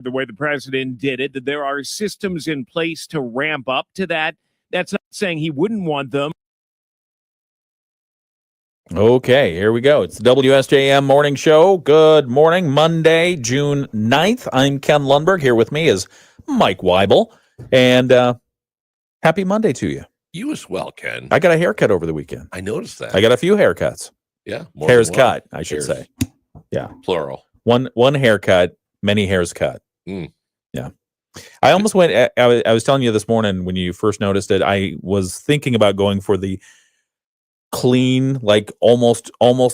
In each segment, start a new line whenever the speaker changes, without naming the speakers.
the way the president did it, that there are systems in place to ramp up to that. That's not saying he wouldn't want them.
Okay, here we go. It's the WSJM Morning Show. Good morning, Monday, June 9th. I'm Ken Lundberg. Here with me is Mike Weibel. And happy Monday to you.
You as well, Ken.
I got a haircut over the weekend.
I noticed that.
I got a few haircuts.
Yeah.
Hairs cut, I should say. Yeah.
Plural.
One haircut, many hairs cut.
Mm.
Yeah. I almost went, I was telling you this morning when you first noticed it, I was thinking about going for the clean, like almost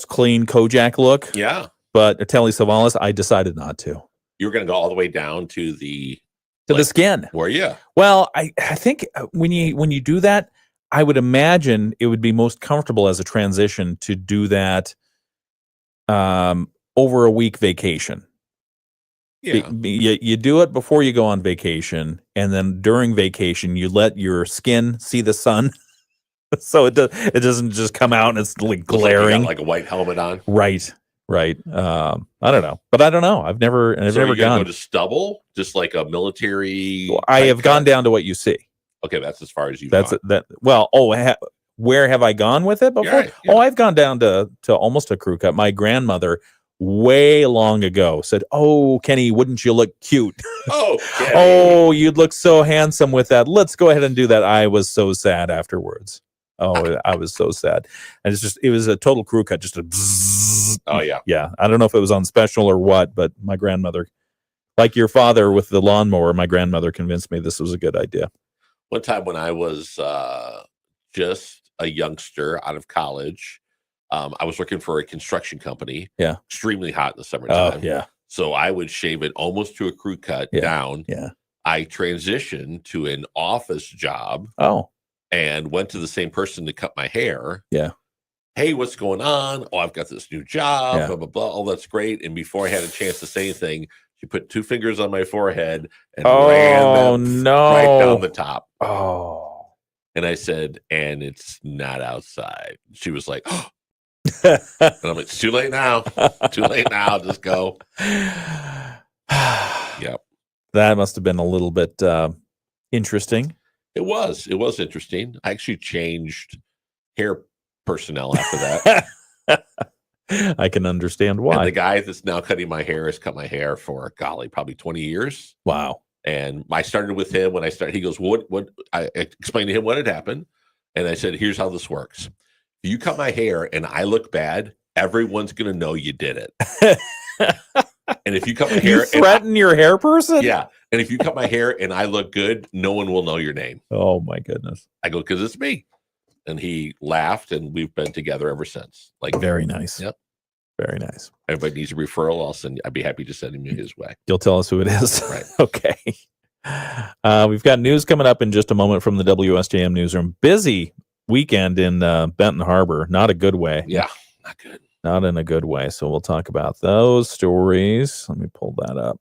clean Kojak look.
Yeah.
But Telly Savalas, I decided not to.
You were going to go all the way down to the
the skin.
Were you?
Well, I think when you do that, I would imagine it would be most comfortable as a transition to do that over a week vacation.
Yeah.
You do it before you go on vacation, and then during vacation, you let your skin see the sun. So it doesn't just come out and it's like glaring,
like a white helmet on.
Right. I don't know, but I don't know. I've never gone
go to stubble, just like a military.
Well, I have gone down to what you see.
Okay, that's as far as you.
That's that. Well, where have I gone with it before?
Yeah. Oh,
I've gone down to almost a crew cut. My grandmother, way long ago, said, "Oh, Kenny, wouldn't you look cute?
Oh, Kenny.
Oh, you'd look so handsome with that. Let's go ahead and do that." I was so sad afterwards. Oh, I was so sad. And it was a total crew cut, just a bzzz.
Oh, yeah.
Yeah. I don't know if it was on special or what, but my grandmother, like your father with the lawnmower, my grandmother convinced me this was a good idea.
One time when I was just a youngster out of college, I was working for a construction company.
Yeah.
Extremely hot in the summertime.
Oh, yeah.
So I would shave it almost to a crew cut down.
Yeah.
I transitioned to an office job.
Oh.
And went to the same person to cut my hair.
Yeah.
Hey, what's going on? Oh, I've got this new job,
Yeah.
blah, blah, blah. Oh, that's great. And before I had a chance to say anything, she put 2 fingers on my forehead and ran them right down the top.
Oh.
And I said, and it's not outside. She was like, oh. And I'm like, it's too late now. Too late now. Just go. Yep.
That must have been a little bit interesting.
It was interesting. I actually changed hair personnel after that.
I can understand why.
And the guy that's now cutting my hair has cut my hair for, golly, probably 20 years.
Wow.
And I started with him when I started. He goes, what? I explained to him what had happened. And I said, here's how this works. If you cut my hair and I look bad, everyone's going to know you did it. And if you cut my hair,
you threaten your hair person?
Yeah. And if you cut my hair and I look good, no one will know your name.
Oh my goodness.
I go, because it's me. And he laughed, and we've been together ever since. Like,
very nice.
Yep.
Very nice.
Everybody needs a referral. I'd be happy to send him his way.
You'll tell us who it is.
Right.
Okay. We've got news coming up in just a moment from the WSJM newsroom. Busy weekend in Benton Harbor. Not a good way.
Yeah. Not good.
Not in a good way. So we'll talk about those stories. Let me pull that up.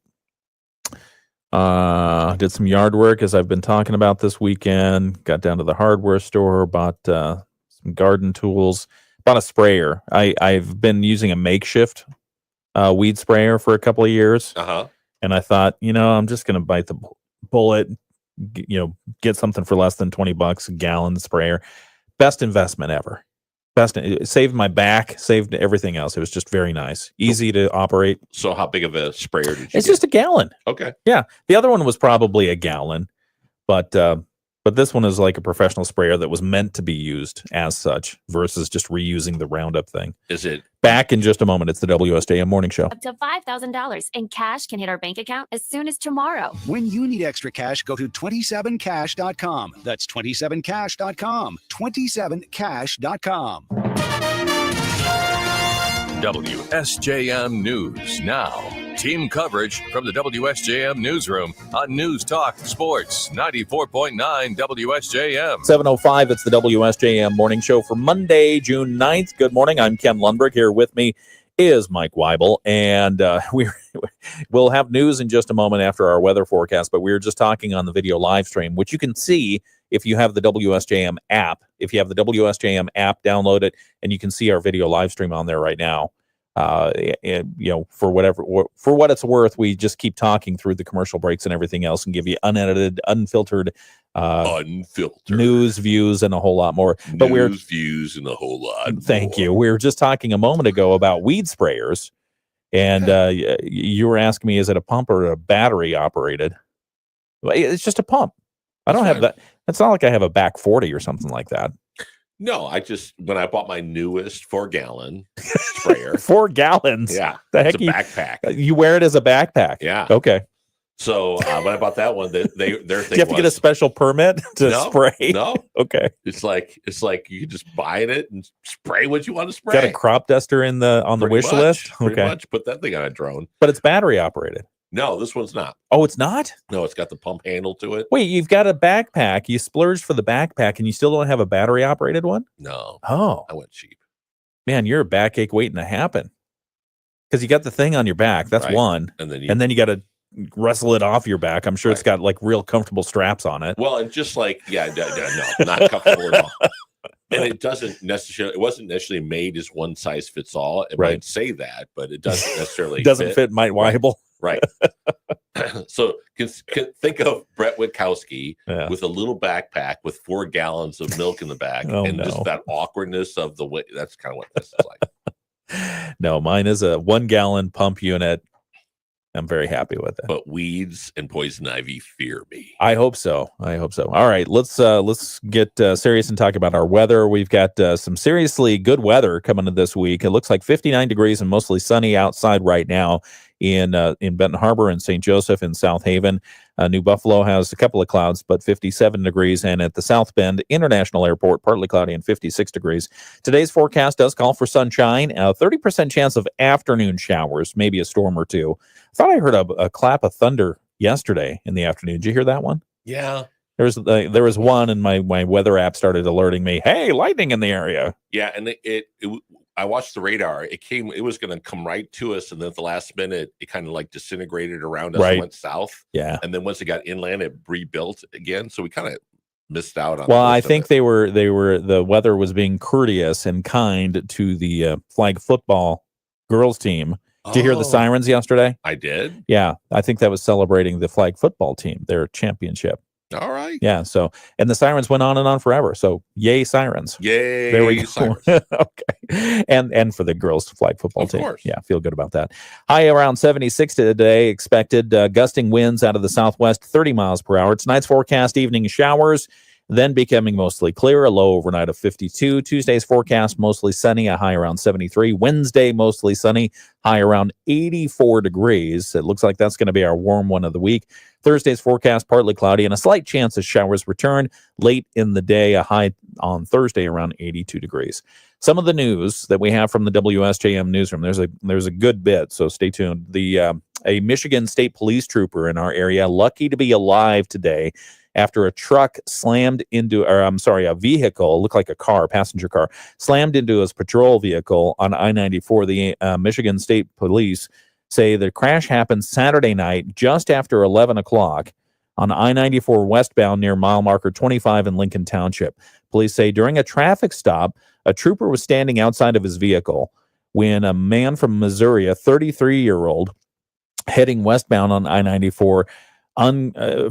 Did some yard work, as I've been talking about this weekend. Got down to the hardware store, bought some garden tools, bought a sprayer. I've been using a makeshift weed sprayer for a couple of years.
Uh-huh.
And I thought, I'm just going to bite the bullet, get something for less than $20, a gallon sprayer. Best investment ever. It saved my back, saved everything else. It was just very nice, easy to operate.
So how big of a sprayer did you
It's
get?
just a gallon.
Okay.
Yeah. The other one was probably a gallon, but this one is like a professional sprayer that was meant to be used as such versus just reusing the Roundup thing.
Is it?
Back in just a moment. It's the WSJM Morning Show.
Up to $5,000 in cash can hit our bank account as soon as tomorrow.
When you need extra cash, go to 27cash.com. That's 27cash.com. 27cash.com.
WSJM News Now. Team coverage from the WSJM Newsroom on News Talk Sports 94.9 WSJM.
7:05, it's the WSJM Morning Show for Monday, June 9th. Good morning. I'm Ken Lundberg. Here with me is Mike Weibel, and we'll have news in just a moment after our weather forecast, but we were just talking on the video live stream, which you can see if you have the WSJM app. If you have the WSJM app, download it, and you can see our video live stream on there right now. For what it's worth, we just keep talking through the commercial breaks and everything else and give you unedited, unfiltered news, views, and a whole lot more. But
views, and a whole lot.
Thank you. We were just talking a moment ago about weed sprayers, and you were asking me, is it a pump or a battery operated? It's just a pump. I don't have that. It's not like I have a back 40 or something like that.
No, when I bought my newest 4-gallon sprayer.
4 gallons.
Yeah.
The heck
it's a backpack.
You wear it as a backpack.
Yeah.
Okay.
So when I bought that one, their thing
Do you have to get a special permit to spray?
No.
Okay.
It's like you can just buy it and spray what you want to spray.
Got a crop duster on the wish list?
Pretty much. Put that thing on a drone.
But it's battery operated.
No, this one's not.
Oh, it's not?
No, it's got the pump handle to it.
Wait, you've got a backpack. You splurged for the backpack and you still don't have a battery operated one?
No.
Oh.
I went cheap.
Man, you're a backache waiting to happen. Because you got the thing on your back. That's one. And then you got to wrestle it off your back. I'm sure it's got like real comfortable straps on it.
Well, and just like, no, not comfortable at all. And it wasn't necessarily made as one size fits all. It might say that, but it doesn't necessarily
fit Mike Weibel.
Right. So think of Brett Witkowski with a little backpack with 4 gallons of milk in the back just that awkwardness of the way. That's kind of what this is like.
No, mine is a 1 gallon pump unit. I'm very happy with it.
But weeds and poison ivy fear me.
I hope so. All right, let's get serious and talk about our weather. We've got some seriously good weather coming to this week. It looks like 59 degrees and mostly sunny outside right now in Benton Harbor and St. Joseph and South Haven. New Buffalo has a couple of clouds, but 57 degrees. And at the South Bend International Airport, partly cloudy and 56 degrees. Today's forecast does call for sunshine, 30% chance of afternoon showers, maybe a storm or two. I thought I heard a clap of thunder yesterday in the afternoon. Did you hear that one?
Yeah.
There was one, and my weather app started alerting me, hey, lightning in the area.
Yeah, and I watched the radar. It was going to come right to us, and then at the last minute, it kind of like disintegrated around us and went south.
Yeah,
and then once it got inland, it rebuilt again. So we kind of missed out on.
Well, I think the weather was being courteous and kind to the flag football girls team. Did you hear the sirens yesterday?
I did.
Yeah, I think that was celebrating the flag football team, their championship.
All right.
Yeah. So, and the sirens went on and on forever. So, yay sirens!
Yay!
There we go.
Sirens.
Okay. And for the girls flag football team.
Of course.
Yeah, feel good about that. High around 76 today. Expected gusting winds out of the southwest, 30 miles per hour. Tonight's forecast: evening showers, then becoming mostly clear. A low overnight of 52. Tuesday's forecast: mostly sunny. A high around 73. Wednesday mostly sunny. High around 84 degrees. It looks like that's going to be our warm one of the week. Thursday's forecast, partly cloudy and a slight chance of showers return late in the day. A high on Thursday around 82 degrees. Some of the news that we have from the WSJM newsroom. There's a good bit, so stay tuned. A Michigan State Police trooper in our area, lucky to be alive today after a truck a vehicle, looked like a car, passenger car, slammed into his patrol vehicle on I-94. The Michigan State Police say the crash happened Saturday night just after 11 o'clock on I-94 westbound near mile marker 25 in Lincoln Township. Police say during a traffic stop, a trooper was standing outside of his vehicle when a man from Missouri, a 33-year-old, heading westbound on I-94,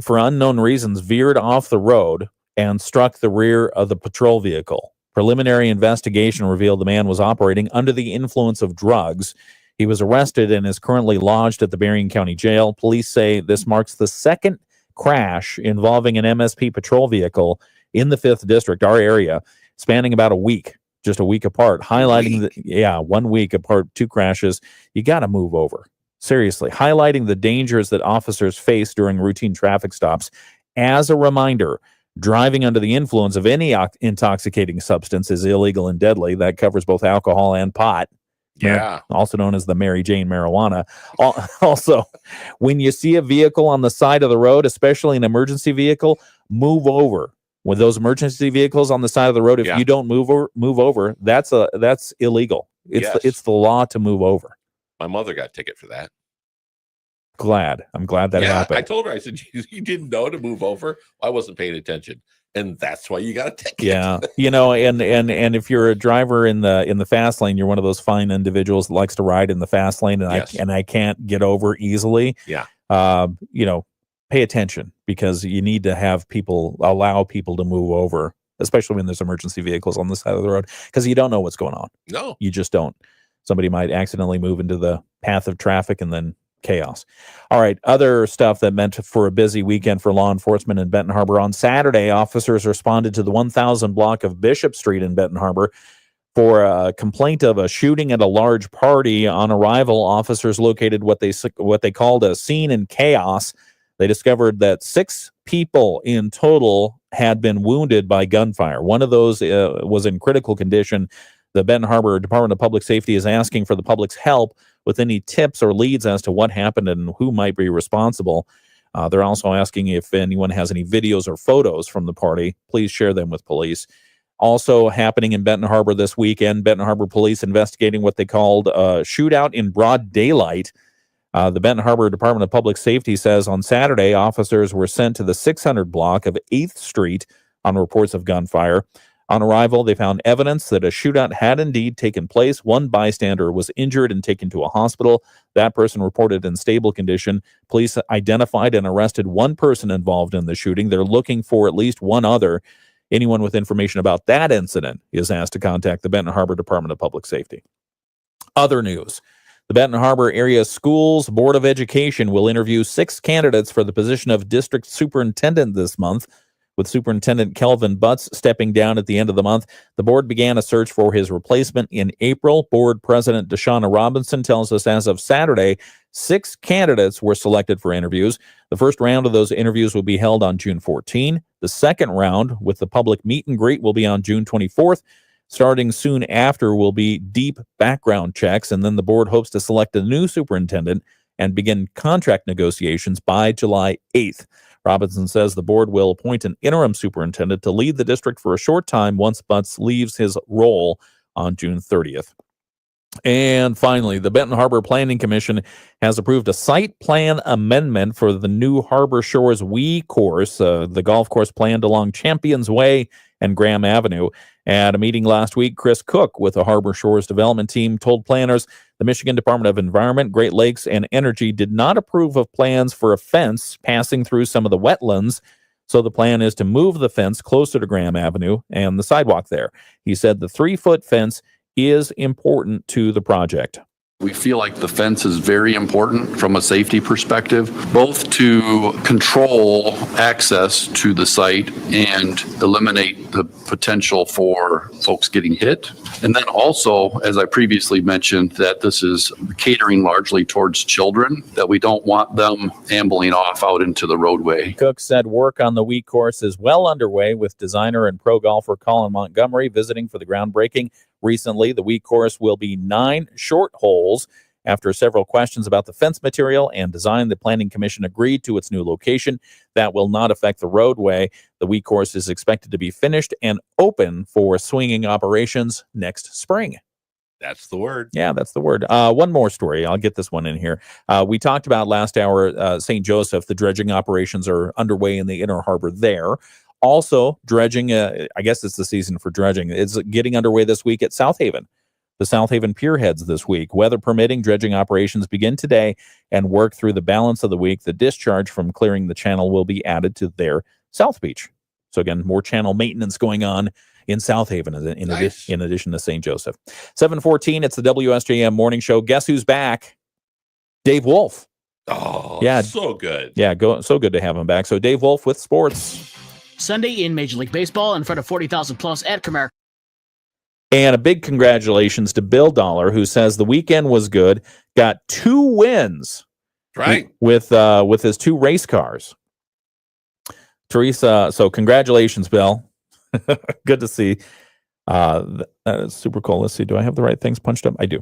for unknown reasons, veered off the road and struck the rear of the patrol vehicle. Preliminary investigation revealed the man was operating under the influence of drugs. He was arrested and is currently lodged at the Berrien County Jail. Police say this marks the second crash involving an MSP patrol vehicle in the 5th District, our area, spanning about a week, just a week apart, highlighting 1 week apart, 2 crashes. You got to move over. Seriously, highlighting the dangers that officers face during routine traffic stops. As a reminder, driving under the influence of any intoxicating substance is illegal and deadly. That covers both alcohol and pot.
Yeah.
Also known as the Mary Jane marijuana. Also, when you see a vehicle on the side of the road, especially an emergency vehicle, move over. With those emergency vehicles on the side of the road, if you don't move over, that's illegal. It's the law to move over.
My mother got a ticket for that.
I'm glad that happened.
I told her, I said, you didn't know to move over? I wasn't paying attention. and that's why you got a ticket.
Yeah, and if you're a driver in the fast lane, you're one of those fine individuals that likes to ride in the fast lane, and
Yes.
I can't get over easily.
Yeah.
Pay attention, because you need to allow people to move over, especially when there's emergency vehicles on the side of the road, because you don't know what's going on.
No.
You just don't. Somebody might accidentally move into the path of traffic, and then chaos. All right, other stuff that meant for a busy weekend for law enforcement in Benton Harbor. On Saturday, officers responded to the 1000 block of Bishop Street in Benton Harbor for a complaint of a shooting at a large party. On arrival, officers located what they called a scene in chaos. They discovered that 6 people in total had been wounded by gunfire. One of those was in critical condition. The Benton Harbor Department of Public Safety is asking for the public's help with any tips or leads as to what happened and who might be responsible. They're also asking if anyone has any videos or photos from the party. Please share them with police. Also happening in Benton Harbor this weekend, Benton Harbor police investigating what they called a shootout in broad daylight. The Benton Harbor Department of Public Safety says on Saturday, officers were sent to the 600 block of 8th Street on reports of gunfire. On arrival, they found evidence that a shootout had indeed taken place. One bystander was injured and taken to a hospital. That person reported in stable condition. Police identified and arrested one person involved in the shooting. They're looking for at least one other. Anyone with information about that incident is asked to contact the Benton Harbor Department of Public Safety. Other news. The Benton Harbor Area Schools Board of Education will interview 6 candidates for the position of district superintendent this month, with Superintendent Kelvin Butts stepping down at the end of the month. The board began a search for his replacement in April. Board President Deshauna Robinson tells us as of Saturday, 6 candidates were selected for interviews. The first round of those interviews will be held on June 14. The second round, with the public meet and greet, will be on June 24th. Starting soon after will be deep background checks, and then the board hopes to select a new superintendent and begin contract negotiations by July 8th. Robinson says the board will appoint an interim superintendent to lead the district for a short time once Butts leaves his role on June 30th. And finally, the Benton Harbor Planning Commission has approved a site plan amendment for the new Harbor Shores Wii course, the golf course planned along Champions Way and Graham Avenue. At a meeting last week, Chris Cook with the Harbor Shores development team told planners the Michigan Department of Environment, Great Lakes, and Energy did not approve of plans for a fence passing through some of the wetlands. So the plan is to move the fence closer to Graham Avenue and the sidewalk there. He said the 3-foot fence is important to the project.
We feel like the fence is very important from a safety perspective, both to control access to the site and eliminate the potential for folks getting hit. And then also, as I previously mentioned, that this is catering largely towards children, that we don't want them ambling off out into the roadway.
Cook said work on the Wii course is well underway, with designer and pro golfer Colin Montgomery visiting for the groundbreaking. Recently, the Wii course will be 9 short holes. After several questions about the fence material and design, the Planning Commission agreed to its new location. That will not affect the roadway. The Wii course is expected to be finished and open for swinging operations next spring.
That's the word.
Yeah, that's the word. One more story. I'll get this one in here. We talked about last hour, St. Joseph. The dredging operations are underway in the Inner Harbor there. Also, dredging, I guess it's the season for dredging. It's getting underway this week at South Haven. The South Haven pier heads this week. Weather permitting, dredging operations begin today and work through the balance of the week. The discharge from clearing the channel will be added to their South Beach. So again, more channel maintenance going on in South Haven in addition to St. Joseph. 7:14, it's the WSJM Morning Show. Guess who's back? Dave Wolf.
Oh,
yeah,
so good.
Yeah, so good to have him back. So Dave Wolf with sports.
Sunday in Major League Baseball in front of 40,000 plus at Comerica.
And a big congratulations to Bill Dollar, who says the weekend was good. Got 2 wins,
right,
with his 2 race cars. Teresa, so congratulations, Bill. Good to see. That is super cool. Let's see. Do I have the right things punched up? I do.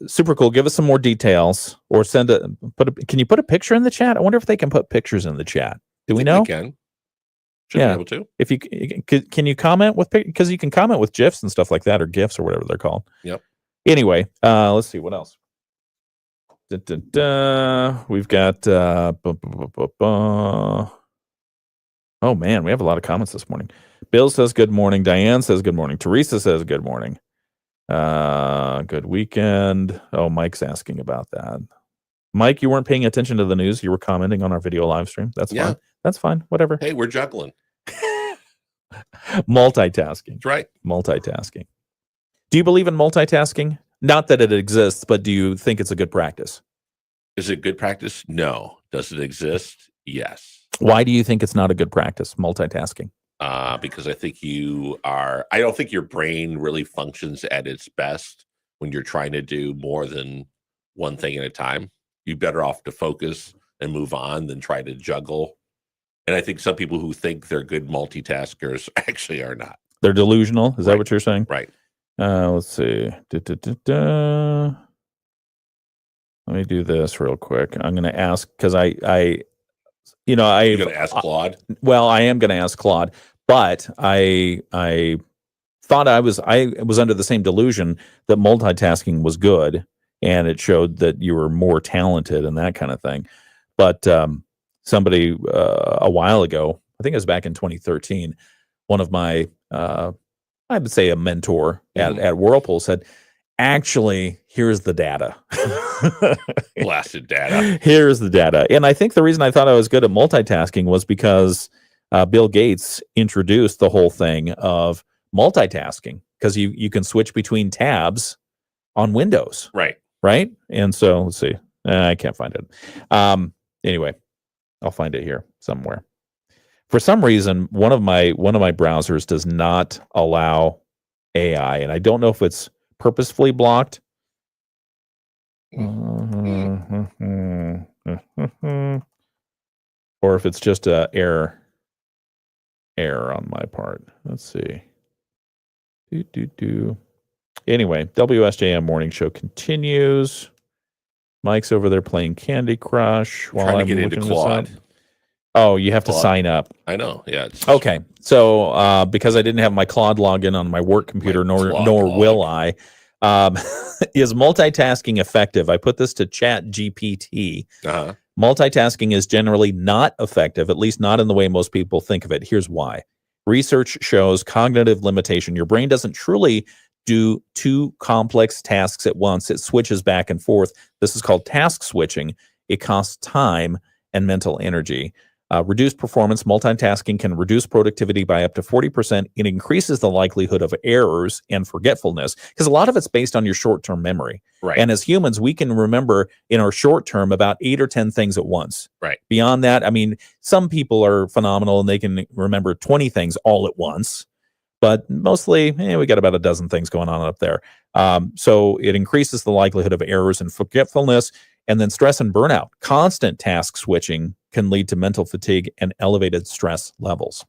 Super cool. Give us some more details, or can you put a picture in the chat? I wonder if they can put pictures in the chat. Do we know?
They can. Should be able to.
If you can you comment with, because you can comment with GIFs and stuff like that, or GIFs or whatever they're called.
Yep.
Anyway, let's see what else. We've got Oh, man, we have a lot of comments this morning. Bill says good morning. Diane says good morning. Teresa says good morning. Good weekend. Oh, Mike's asking about that. Mike, you weren't paying attention to the news. You were commenting on our video live stream. That's
Yeah.
fine. That's fine. Whatever.
Hey, we're juggling.
Multitasking.
That's right.
Multitasking. Do you believe in multitasking? Not that it exists, but do you think it's a good practice?
Is it good practice? No. Does it exist? Yes.
Why do you think it's not a good practice, multitasking?
Because I think I don't think your brain really functions at its best when you're trying to do more than one thing at a time. You're better off to focus and move on than try to juggle. And I think some people who think they're good multitaskers actually are not.
They're delusional. Is that what you're saying?
Right.
Let's see. Let me do this real quick. I'm going to ask because
You're going to ask Claude?
Well, I am going to ask Claude, but I thought I was under the same delusion that multitasking was good and it showed that you were more talented and that kind of thing. But somebody a while ago, I think it was back in 2013, one of my I would say a mentor at Whirlpool said, actually, here's the data.
Blasted data.
Here's the data. And I think the reason I thought I was good at multitasking was because Bill Gates introduced the whole thing of multitasking because you can switch between tabs on Windows.
Right.
Right. And so let's see. I can't find it. Anyway, I'll find it here somewhere. For some reason, one of my browsers does not allow AI, and I don't know if it's purposefully blocked. Or if it's just a error on my part. Let's see. Anyway, WSJM Morning Show continues. Mike's over there playing Candy Crush while
Trying to
I'm
get into
looking this
Claude.
up. Oh, you have to
Claude.
sign up.
I know. Yeah.
Okay. So because I didn't have my Claude login on my work computer, nor will I. Is multitasking effective? I put this to Chat GPT.
Uh-huh.
Multitasking is generally not effective, at least not in the way most people think of it. Here's why. Research shows cognitive limitation. Your brain doesn't truly do two complex tasks at once. It switches back and forth. This is called task switching. It costs time and mental energy. Reduced performance, multitasking can reduce productivity by up to 40%. It increases the likelihood of errors and forgetfulness because a lot of it's based on your short-term memory.
Right.
And as humans, we can remember in our short term about 8 or 10 things at once.
Right.
Beyond that, I mean, some people are phenomenal and they can remember 20 things all at once. But mostly, we got about a dozen things going on up there. So it increases the likelihood of errors and forgetfulness. And then stress and burnout. Constant task switching can lead to mental fatigue and elevated stress levels.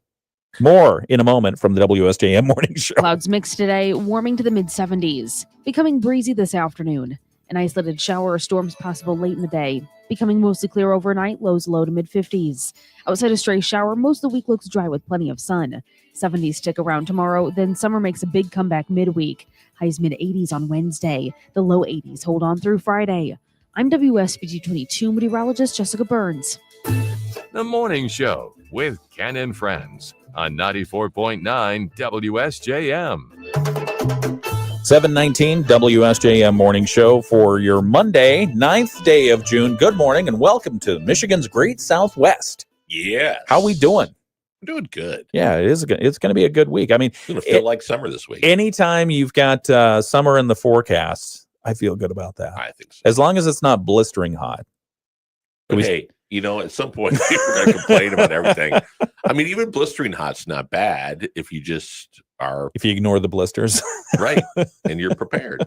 More in a moment from the WSJM Morning Show.
Clouds mixed today, warming to the mid-70s. Becoming breezy this afternoon. An isolated shower or storms possible late in the day. Becoming mostly clear overnight, lows low to mid-50s. Outside a stray shower, most of the week looks dry with plenty of sun. 70s stick around tomorrow, then summer makes a big comeback midweek. Highs mid-80s on Wednesday. The low 80s hold on through Friday. I'm WSBG 22 meteorologist Jessica Burns.
The Morning Show with Ken and Friends on 94.9 WSJM.
719 WSJM Morning Show for your Monday, 9th day of June. Good morning and welcome to Michigan's Great Southwest.
Yeah.
How we doing?
We're doing good.
Yeah, it's going to be a good week. I mean,
It's going to feel like summer this week.
anytime you've got summer in the forecast, I feel good about that.
I think so.
As long as it's not blistering hot.
But hey, at some point, we're going to complain about everything. I mean, even blistering hot's not bad if you just are
If you ignore the blisters.
right and you're prepared.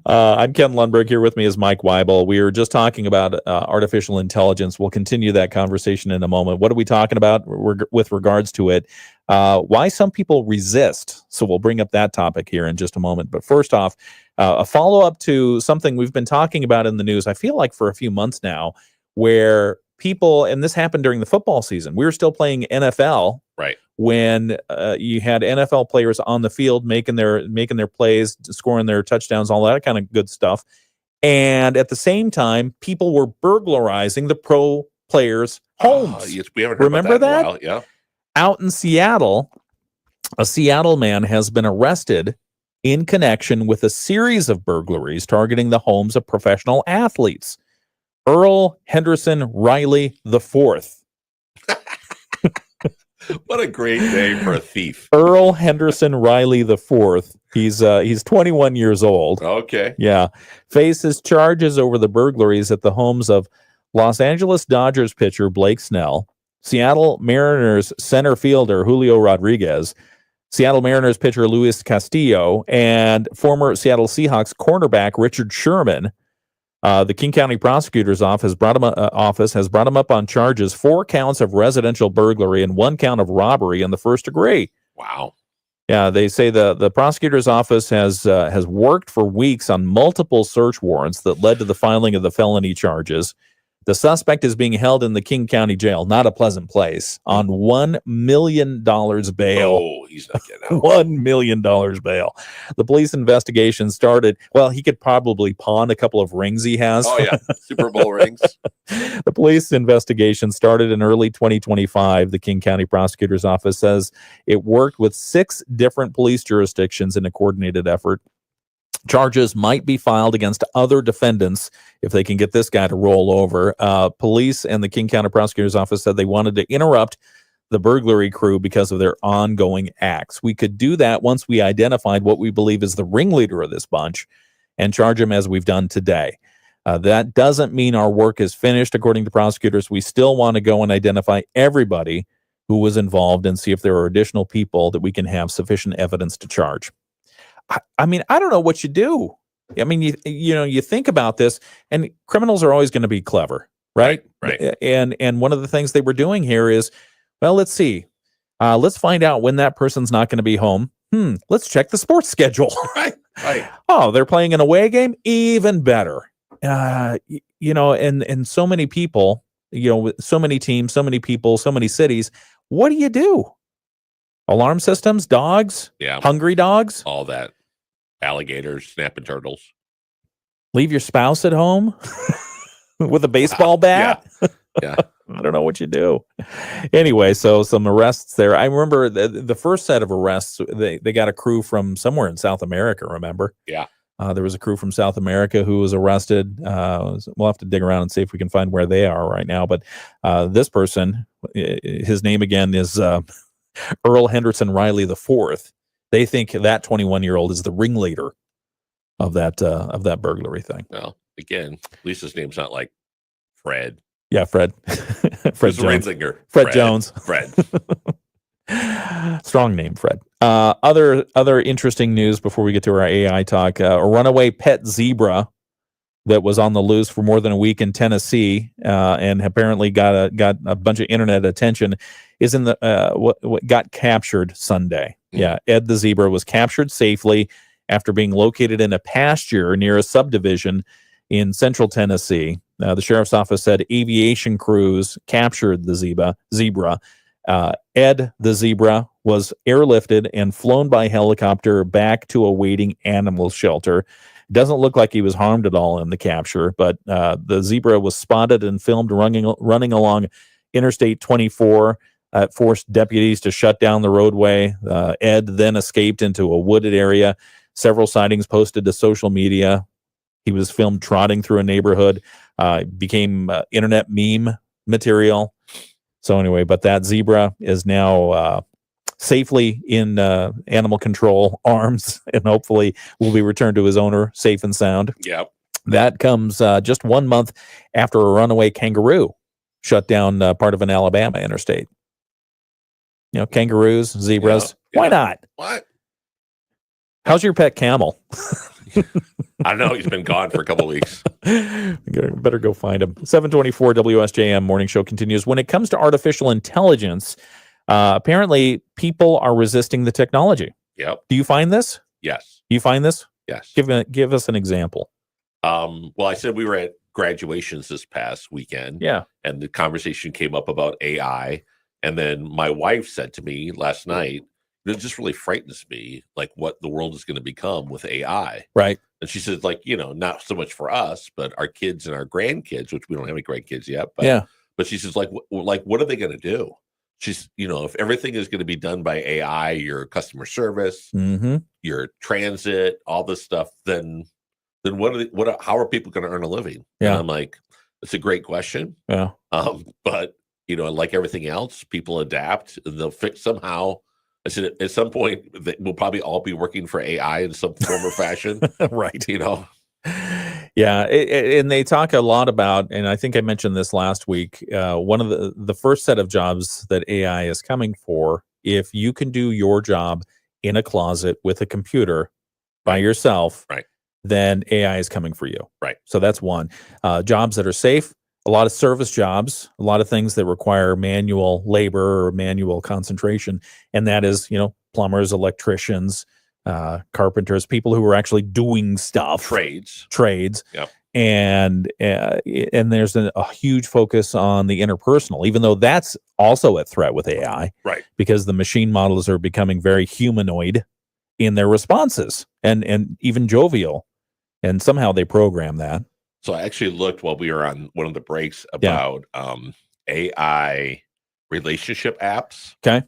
I'm Ken Lundberg. Here with me is Mike Weibel. We were just talking about artificial intelligence. We'll continue that conversation in a moment. What are we talking about with regards to it? Why some people resist. So we'll bring up that topic here in just a moment. But first off, a follow-up to something we've been talking about in the news, I feel like for a few months now, where people, and this happened during the football season, we were still playing NFL.
Right.
When you had NFL players on the field making their plays, scoring their touchdowns, all that kind of good stuff. And at the same time, people were burglarizing the pro players' homes.
Yes, we haven't heard
Remember
about that?
that?
In a while. Yeah.
Out in Seattle, a Seattle man has been arrested in connection with a series of burglaries targeting the homes of professional athletes. Earl Henderson Riley IV.
What a great name for a thief.
Earl Henderson Riley IV. He's 21 years old.
Okay.
Yeah. Faces charges over the burglaries at the homes of Los Angeles Dodgers pitcher Blake Snell, Seattle Mariners center fielder Julio Rodriguez, Seattle Mariners pitcher Luis Castillo, and former Seattle Seahawks cornerback Richard Sherman. The King County Prosecutor's Office has brought him up on charges, 4 counts of residential burglary and 1 count of robbery in the first degree.
Wow.
Yeah, they say the prosecutor's office has worked for weeks on multiple search warrants that led to the filing of the felony charges. The suspect is being held in the King County Jail, not a pleasant place, on $1 million bail.
Oh, he's not getting out.
$1 million bail. The police investigation started. Well, he could probably pawn a couple of rings he has.
Oh, yeah. Super Bowl rings.
The police investigation started in early 2025. The King County Prosecutor's Office says it worked with 6 different police jurisdictions in a coordinated effort. Charges might be filed against other defendants if they can get this guy to roll over. Police and the King County Prosecutor's Office said they wanted to interrupt the burglary crew because of their ongoing acts. We could do that once we identified what we believe is the ringleader of this bunch and charge him as we've done today. That doesn't mean our work is finished, according to prosecutors. We still want to go and identify everybody who was involved and see if there are additional people that we can have sufficient evidence to charge. I mean, I don't know what you do. I mean, you think about this, and criminals are always going to be clever, right?
Right.
And one of the things they were doing here is, well, let's see. Let's find out when that person's not going to be home. Let's check the sports schedule.
Right.
Oh, they're playing an away game? Even better. And so many people, with so many teams, so many people, so many cities, what do? Alarm systems, dogs,
Yeah.
hungry dogs,
All that. Alligators, snapping turtles.
leave your spouse at home with a baseball bat.
Yeah.
I don't know what you do. Anyway, so some arrests there. I remember the first set of arrests, they got a crew from somewhere in South America, remember?
Yeah.
There was a crew from South America who was arrested. We'll have to dig around and see if we can find where they are right now. But this person, his name again is Earl Henderson Riley IV. They think that 21-year-old is the ringleader of that burglary thing.
Well, again, at least his name's not like Fred.
Yeah, Fred. Fred Jones.
Rinslinger.
Fred Jones.
Fred.
Strong name, Fred. Other interesting news before we get to our AI talk. A runaway pet zebra that was on the loose for more than a week in Tennessee and apparently got a bunch of internet attention is in the what got captured Sunday. Yeah, Ed the zebra was captured safely after being located in a pasture near a subdivision in central Tennessee. The sheriff's office said aviation crews captured the zebra. Ed the zebra was airlifted and flown by helicopter back to a waiting animal shelter. Doesn't look like he was harmed at all in the capture, but the zebra was spotted and filmed running along Interstate 24. Forced deputies to shut down the roadway. Ed then escaped into a wooded area. Several sightings posted to social media. He was filmed trotting through a neighborhood. Became internet meme material. So anyway, but that zebra is now safely in animal control arms and hopefully will be returned to his owner safe and sound.
Yep.
That comes just 1 month after a runaway kangaroo shut down part of an Alabama interstate. Kangaroos, zebras.
Yeah.
Why not?
What?
How's your pet camel?
I know he's been gone for a couple of weeks.
Better go find him. 724 WSJM morning show continues. When it comes to artificial intelligence, apparently people are resisting the technology.
Yep.
Do you find this?
Yes.
Do you find this?
Yes.
Give us an example.
Well, I said we were at graduations this past weekend.
Yeah.
And the conversation came up about AI. And then my wife said to me last night, it just really frightens me, like what the world is going to become with AI.
Right.
And she said, not so much for us, but our kids and our grandkids, which we don't have any grandkids yet, but But she says, like, what are they going to do? She's, if everything is going to be done by AI, your customer service, your transit, all this stuff, then how are people going to earn a living?
Yeah.
And I'm like, it's a great question.
Yeah.
But like everything else, people adapt and they'll fix somehow. I said at some point we'll probably all be working for AI in some form or fashion.
Right.
Yeah,
and they talk a lot about, and I think I mentioned this last week, one of the first set of jobs that AI is coming for, if you can do your job in a closet with a computer by yourself,
right,
then AI is coming for you.
Right.
So that's one. Jobs that are safe, a lot of service jobs, a lot of things that require manual labor or manual concentration. And that is, plumbers, electricians, carpenters, people who are actually doing stuff. Trades.
Yep.
And there's a huge focus on the interpersonal, even though that's also a threat with AI.
Right.
Because the machine models are becoming very humanoid in their responses and even jovial. And somehow they program that.
So I actually looked while we were on one of the breaks about AI relationship apps.
Okay.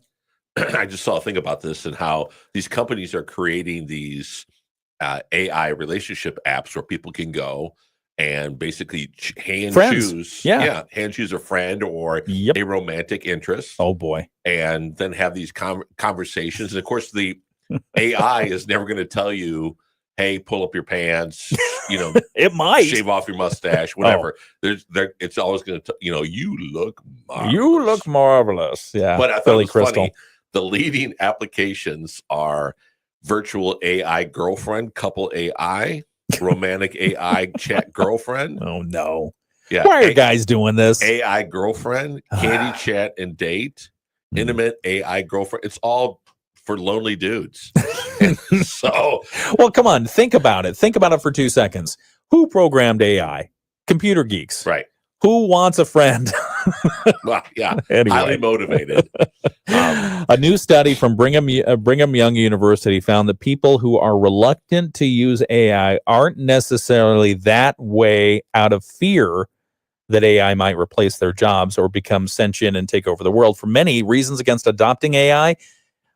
I just saw a thing about this and how these companies are creating these AI relationship apps where people can go and basically hand choose a friend or a romantic interest.
Oh boy.
And then have these conversations. And of course the AI is never going to tell you, hey, pull up your pants,
it might
shave off your mustache, whatever. It's always going to, you look marvelous.
You look marvelous. Yeah.
But I thought it was funny. The leading applications are virtual AI girlfriend, couple AI, romantic AI chat girlfriend.
Oh no.
Yeah.
Why are guys doing this?
AI girlfriend, candy chat and date, intimate AI girlfriend. It's all for lonely dudes. So,
well, come on, think about it. Think about it for 2 seconds. Who programmed AI? Computer geeks.
Right.
Who wants a friend?
Well, yeah.
Anyway.
Highly motivated.
A new study from Brigham Young University found that people who are reluctant to use AI aren't necessarily that way out of fear that AI might replace their jobs or become sentient and take over the world. For many, reasons against adopting AI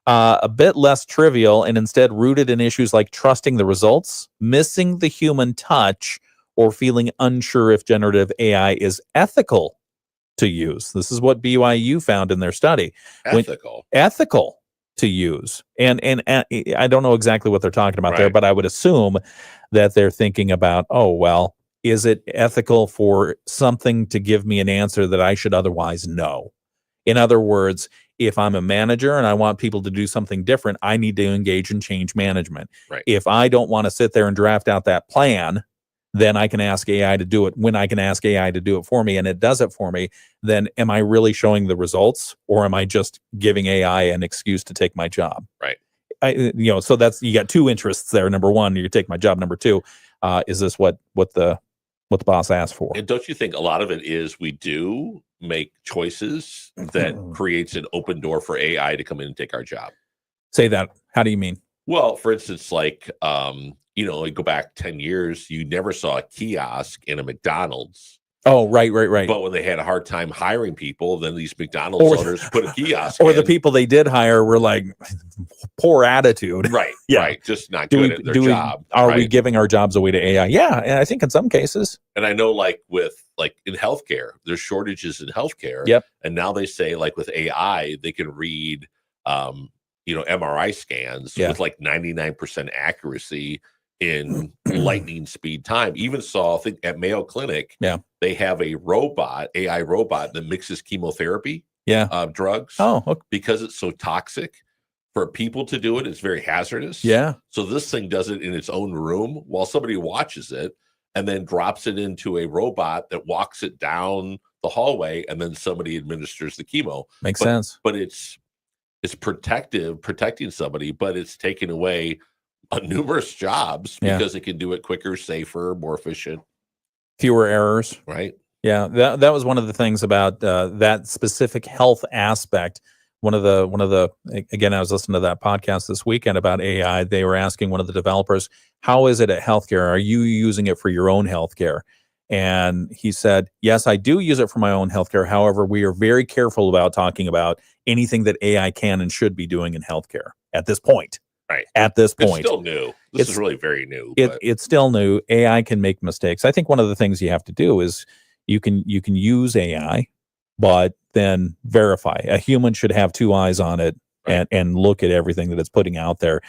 a bit less trivial and instead rooted in issues like trusting the results, missing the human touch, or feeling unsure if generative AI is ethical to use. This is what BYU found in their study. Ethical to use. And I don't know exactly what they're talking about there, but I would assume that they're thinking about, is it ethical for something to give me an answer that I should otherwise know? In other words, if I'm a manager and I want people to do something different, I need to engage in change management.
Right.
If I don't want to sit there and draft out that plan, then I can ask AI to do it. When I can ask AI to do it for me and it does it for me, then am I really showing the results, or am I just giving AI an excuse to take my job?
Right.
So that's, you got two interests there. Number one, you take my job. Number two, is this what the boss asked for?
And don't you think a lot of it is we do make choices that creates an open door for AI to come in and take our job?
Say that. How do you mean?
Well, for instance, like, you go back 10 years, you never saw a kiosk in a McDonald's.
Oh, right.
But when they had a hard time hiring people, then these McDonald's owners put a kiosk
or
in.
the people they did hire were like poor attitude.
Right.
Yeah.
Right. Just not good at their job.
Are we giving our jobs away to AI? Yeah. And I think in some cases.
And I know in healthcare, there's shortages in healthcare.
Yep.
And now they say with AI, they can read, MRI scans with 99% accuracy in lightning speed time. Even saw, I think at Mayo Clinic, they have a AI robot that mixes chemotherapy drugs.
Oh, okay.
Because it's so toxic for people to do it. It's very hazardous.
Yeah.
So this thing does it in its own room while somebody watches it, and then drops it into a robot that walks it down the hallway, and then somebody administers the chemo.
Makes sense.
But it's protecting somebody, but it's taking away numerous jobs because it can do it quicker, safer, more efficient,
fewer errors.
Right.
Yeah, that was one of the things about that specific health aspect. One of the again, I was listening to that podcast this weekend about AI. They were asking one of the developers, "How is it at healthcare? Are you using it for your own healthcare?" And he said, yes, I do use it for my own healthcare. However, we are very careful about talking about anything that AI can and should be doing in healthcare at this point.
Right.
At this
It's
point.
still new. This is really very new.
It's still new. AI can make mistakes. I think one of the things you have to do is you can use AI, but then verify. A human should have two eyes on it and look at everything that it's putting out there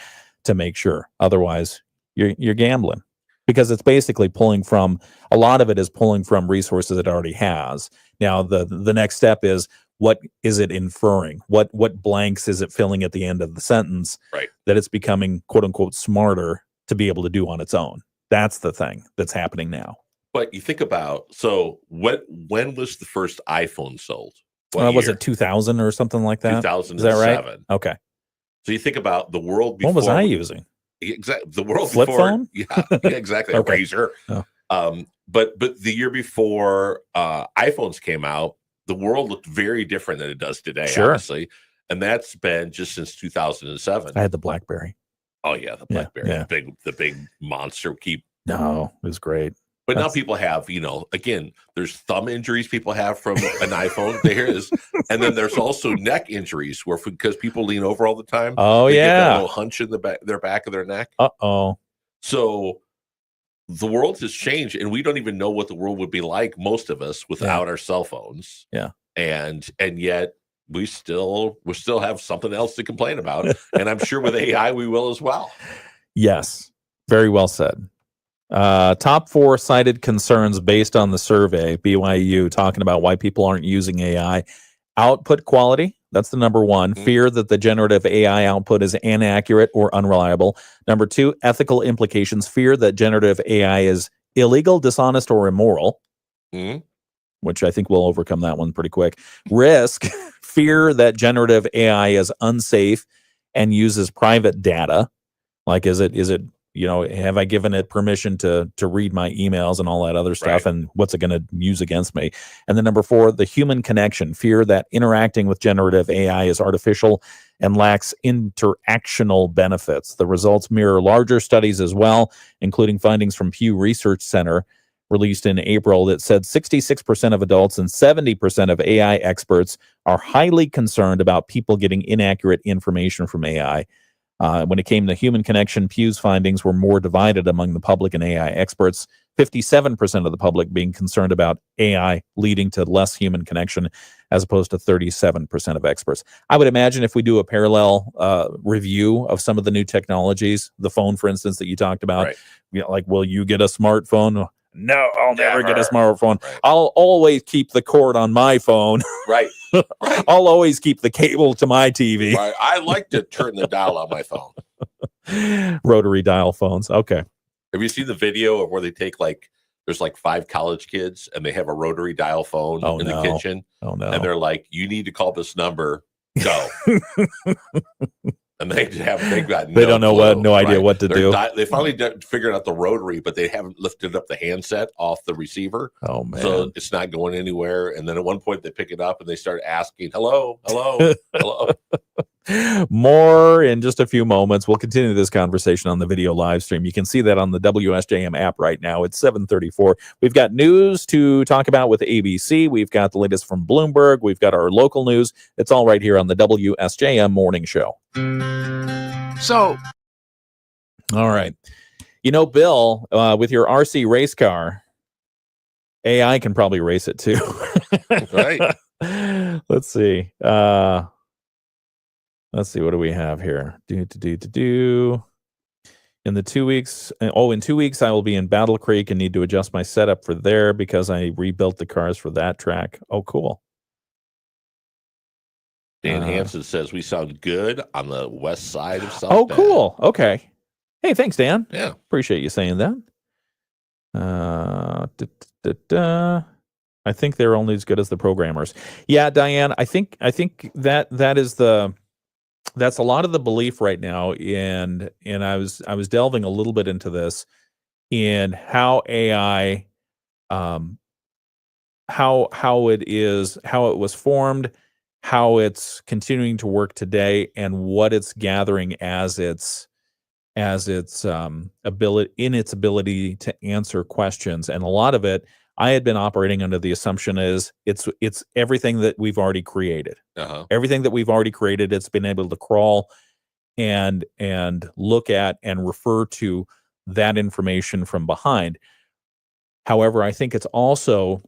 to make sure. Otherwise, you're gambling, because it's basically pulling from, a lot of it is pulling from resources it already has. Now, the next step is, what is it inferring? What blanks is it filling at the end of the sentence that it's becoming, quote unquote, smarter to be able to do on its own? That's the thing that's happening now.
But you think about, so when was the first iPhone sold?
Was it 2000 or something like that?
2007.
Is that right? Okay.
So you think about the world before.
What was I using?
Exactly. The world
Flip
before.
phone?
Yeah, exactly.
Okay.
A razor.
Oh.
But the year before iPhones came out, the world looked very different than it does today, obviously. And that's been just since 2007.
I had the BlackBerry.
Oh, yeah, the BlackBerry.
Yeah.
The big monster.
No, it was great.
But now people have, again, there's thumb injuries people have from an iPhone. There is. And then there's also neck injuries because people lean over all the time.
Oh,
they get that
yeah.
little hunch in the back of their neck.
Uh-oh.
So the world has changed, and we don't even know what the world would be like, most of us, without our cell phones.
Yeah.
And yet we still have something else to complain about. And I'm sure with AI we will as well.
Yes. Very well said. Top 4 cited concerns based on the survey, BYU, talking about why people aren't using AI. Output quality, that's the number one. Fear that the generative AI output is inaccurate or unreliable. Number 2, ethical implications. Fear that generative AI is illegal, dishonest, or immoral, which I think we'll overcome that one pretty quick. Risk, fear that generative AI is unsafe and uses private data. Like, is it have I given it permission to read my emails and all that other stuff? And what's it going to use against me? And then number 4, the human connection, fear that interacting with generative AI is artificial and lacks interactional benefits. The results mirror larger studies as well, including findings from Pew Research Center released in April that said 66% of adults and 70% of AI experts are highly concerned about people getting inaccurate information from AI. When it came to human connection, Pew's findings were more divided among the public and AI experts, 57% of the public being concerned about AI leading to less human connection, as opposed to 37% of experts. I would imagine if we do a parallel review of some of the new technologies, the phone, for instance, that you talked about, like, will you get a smartphone? No, I'll never get a smartphone. I'll always keep the cord on my phone.
Right.
I'll always keep the cable to my TV.
Right. I like to turn the dial on my phone.
Rotary dial phones. Okay.
Have you seen the video of where they take there's 5 college kids and they have a rotary dial phone in the kitchen?
Oh, no.
And they're like, you need to call this number. Go. And they got
don't know no idea what to do.
They finally figured out the rotary, but they haven't lifted up the handset off the receiver.
Oh, man.
So it's not going anywhere. And then at one point they pick it up and they start asking, hello, hello, hello.
More in just a few moments. We'll continue this conversation on the video live stream. You can see that on the WSJM app right now. It's 7:34. We've got news to talk about with ABC. We've got the latest from Bloomberg. We've got our local news. It's all right here on the WSJM Morning Show.
So,
all right. Bill, with your RC race car, AI can probably race it too.
Right.
Let's see. Let's see. What do we have here? In 2 weeks. In 2 weeks, I will be in Battle Creek and need to adjust my setup for there because I rebuilt the cars for that track. Oh, cool.
Dan Hansen says we sound good on the west side of South.
Oh,
Bend.
cool. Okay. Hey, thanks, Dan.
Yeah.
Appreciate you saying that. I think they're only as good as the programmers. Yeah, Diane, I think that is that's a lot of the belief right now, and I was delving a little bit into this in how AI how it was formed, how it's continuing to work today, and what it's gathering as its ability to answer questions. And a lot of it, I had been operating under the assumption is it's everything that we've already created. Everything that we've already created, it's been able to crawl and look at and refer to that information from behind. However, I think it's also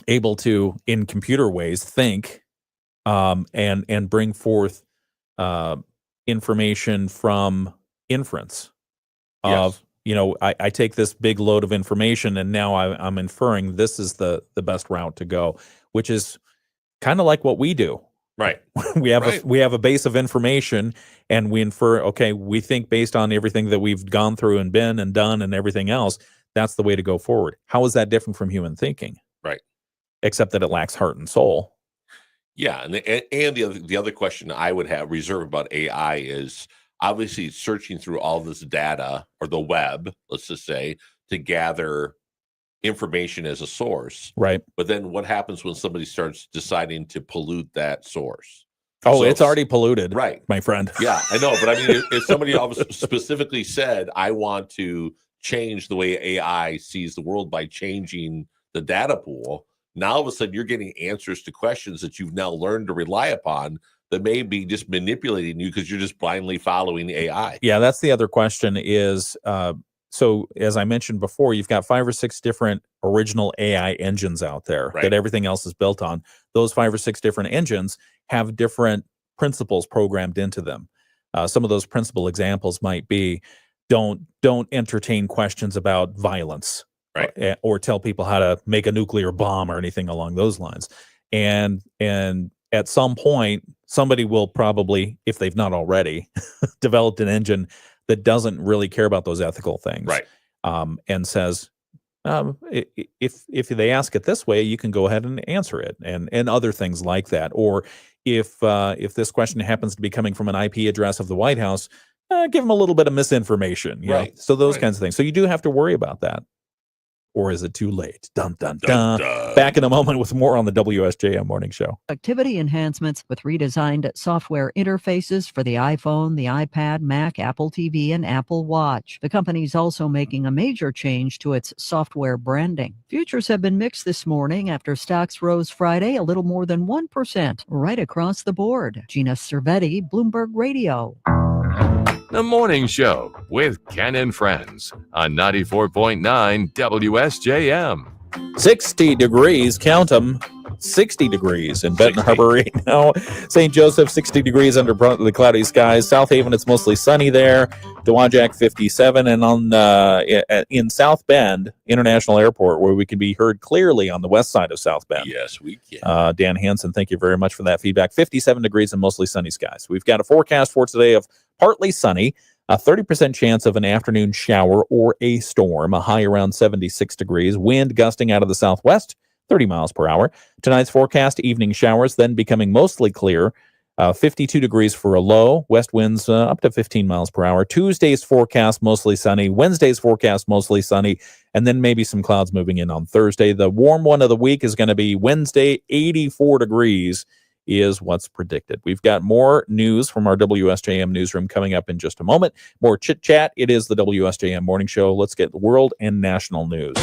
able to, in computer ways, think and bring forth information from inference of, I take this big load of information and now I'm inferring this is the best route to go, which is kind of like what we do.
Right.
we have a base of information and we infer, okay, we think based on everything that we've gone through and been and done and everything else, that's the way to go forward. How is that different from human thinking?
Right.
Except that it lacks heart and soul.
Yeah, and the other question I would have reserved about AI is obviously searching through all this data or the web, let's just say, to gather information as a source.
Right.
But then what happens when somebody starts deciding to pollute that source?
Oh,
So
it's already polluted,
right,
my friend.
Yeah, I know, but I mean, if somebody specifically said, "I want to change the way AI sees the world by changing the data pool," now all of a sudden you're getting answers to questions that you've now learned to rely upon that may be just manipulating you because you're just blindly following AI.
Yeah, that's the other question is, so as I mentioned before, you've got 5 or 6 different original AI engines out there that everything else is built on. Those 5 or 6 different engines have different principles programmed into them. Some of those principal examples might be don't entertain questions about violence, or tell people how to make a nuclear bomb or anything along those lines. And at some point, somebody will probably, if they've not already, developed an engine that doesn't really care about those ethical things, and says, if they ask it this way, you can go ahead and answer it, and other things like that. Or if this question happens to be coming from an IP address of the White House, give them a little bit of misinformation. You know? So those kinds of things. So you do have to worry about that. Or is it too late? Dun, dun, dun. Back in a moment with more on the WSJM Morning Show.
Activity enhancements with redesigned software interfaces for the iPhone, the iPad, Mac, Apple TV, and Apple Watch. The company's also making a major change to its software branding. Futures have been mixed this morning after stocks rose Friday a little more than 1% right across the board. Gina Cervetti, Bloomberg Radio.
The Morning Show with Ken and Friends on 94.9 WSJM.
60 degrees, count them. 60 degrees in Benton Harbor right now. St. Joseph, 60 degrees under the cloudy skies. South Haven, it's mostly sunny there. Dowagiac, 57. And on in South Bend International Airport, where we can be heard clearly on the west side of South Bend.
Yes, we can.
Dan Hansen, thank you very much for that feedback. 57 degrees and mostly sunny skies. We've got a forecast for today of partly sunny, a 30% chance of an afternoon shower or a storm, a high around 76 degrees, wind gusting out of the southwest, 30 miles per hour. Tonight's forecast, evening showers, then becoming mostly clear, 52 degrees for a low, west winds up to 15 miles per hour. Tuesday's forecast, mostly sunny. Wednesday's forecast, mostly sunny, and then maybe some clouds moving in on Thursday. The warm one of the week is going to be Wednesday, 84 degrees. Is what's predicted. We've got more news from our WSJM newsroom coming up in just a moment. More chit chat. It is the WSJM Morning Show. Let's get world and national news.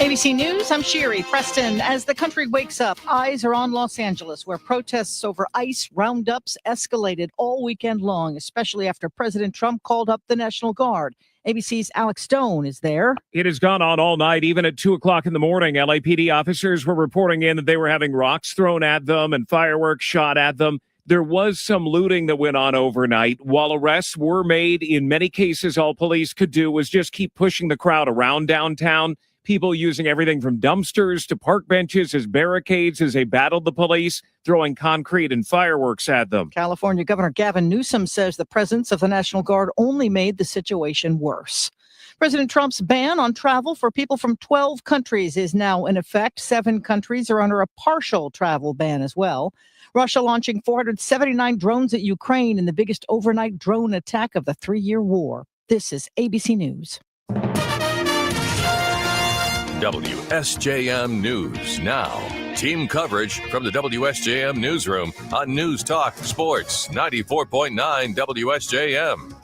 ABC News, I'm Sherry Preston. As the country wakes up, eyes are on Los Angeles, where protests over ICE roundups escalated all weekend long, especially after President Trump called up the National Guard. ABC's Alex Stone is there.
It has gone on all night, even at 2 o'clock in the morning. LAPD officers were reporting in that they were having rocks thrown at them and fireworks shot at them. There was some looting that went on overnight. While arrests were made, in many cases, all police could do was just keep pushing the crowd around downtown. People using everything from dumpsters to park benches as barricades as they battled the police, throwing concrete and fireworks at them.
California Governor Gavin Newsom says the presence of the National Guard only made the situation worse. President Trump's ban on travel for people from 12 countries is now in effect. 7 countries are under a partial travel ban as well. Russia launching 479 drones at Ukraine in the biggest overnight drone attack of the 3-year war. This is ABC News.
WSJM News Now. Team coverage from the WSJM Newsroom on News Talk Sports 94.9 WSJM.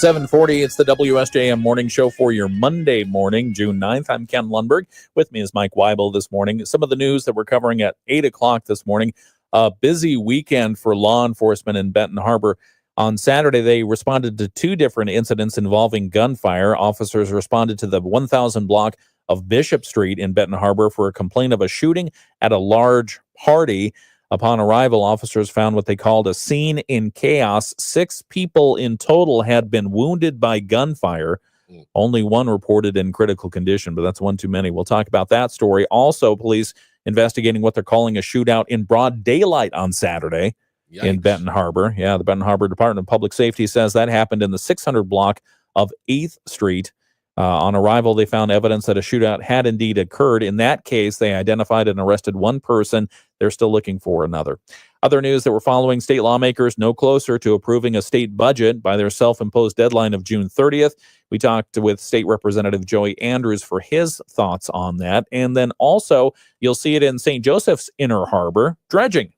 7:40, it's the WSJM Morning Show for your Monday morning, June 9th. I'm Ken Lundberg. With me is Mike Weibel this morning. Some of the news that we're covering at 8 o'clock this morning. A busy weekend for law enforcement in Benton Harbor. On Saturday, they responded to two different incidents involving gunfire. Officers responded to the 1000 block of Bishop Street in Benton Harbor for a complaint of a shooting at a large party. Upon arrival, officers found what they called a scene in chaos. 6 people in total had been wounded by gunfire. Only one reported in critical condition, but that's one too many. We'll talk about that story. Also, police investigating what they're calling a shootout in broad daylight on Saturday in Benton Harbor. Yeah, the Benton Harbor Department of Public Safety says that happened in the 600 block of 8th Street. On arrival, they found evidence that a shootout had indeed occurred. In that case, they identified and arrested one person. They're still looking for another. Other news that we're following: state lawmakers no closer to approving a state budget by their self-imposed deadline of June 30th. We talked with State Representative Joey Andrews for his thoughts on that. And then also, you'll see it in St. Joseph's Inner Harbor, dredging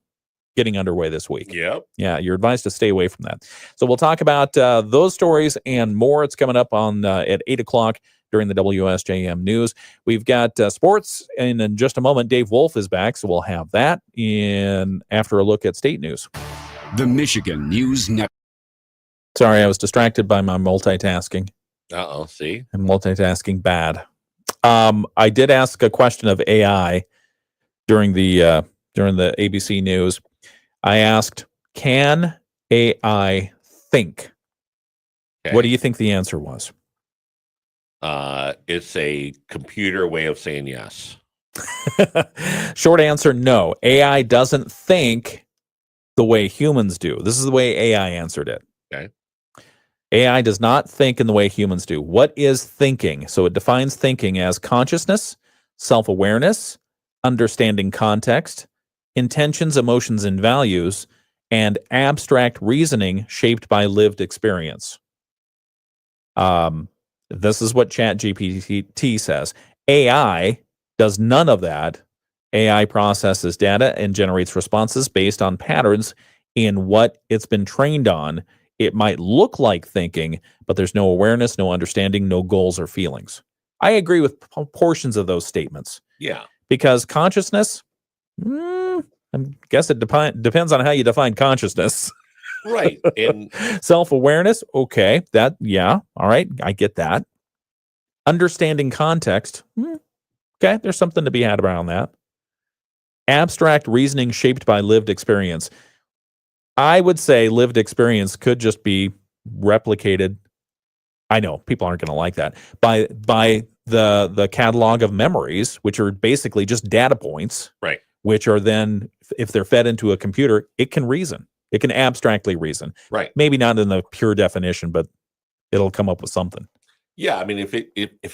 getting underway this week.
Yep.
Yeah, you're advised to stay away from that. So we'll talk about those stories and more. It's coming up on at 8 o'clock during the WSJM News. We've got sports, and in just a moment, Dave Wolf is back, so we'll have that in after a look at state news.
The Michigan News Network.
Sorry, I was distracted by my multitasking.
See?
And multitasking bad. I did ask a question of AI during the ABC News. I asked, can AI think?
Okay.
What do you think the answer was?
It's a computer way of saying yes.
Short answer, no. AI doesn't think the way humans do. This is the way AI answered it.
Okay.
AI does not think in the way humans do. What is thinking? So it defines thinking as consciousness, self-awareness, understanding context, intentions, emotions, and values, and abstract reasoning shaped by lived experience. This is what ChatGPT says. AI does none of that. AI processes data and generates responses based on patterns in what it's been trained on. It might look like thinking, but there's no awareness, no understanding, no goals or feelings. I agree with portions of those statements.
Yeah.
Because consciousness, I guess it depends on how you define consciousness.
Right. And
self-awareness, okay, all right, I get that. Understanding context, okay, there's something to be had around that. Abstract reasoning shaped by lived experience. I would say lived experience could just be replicated. I know people aren't going to like that by the catalog of memories, which are basically just data points,
right?
Which are then, if they're fed into a computer, it can reason. It can abstractly reason,
right?
Maybe not in the pure definition, but it'll come up with something.
Yeah, I mean, if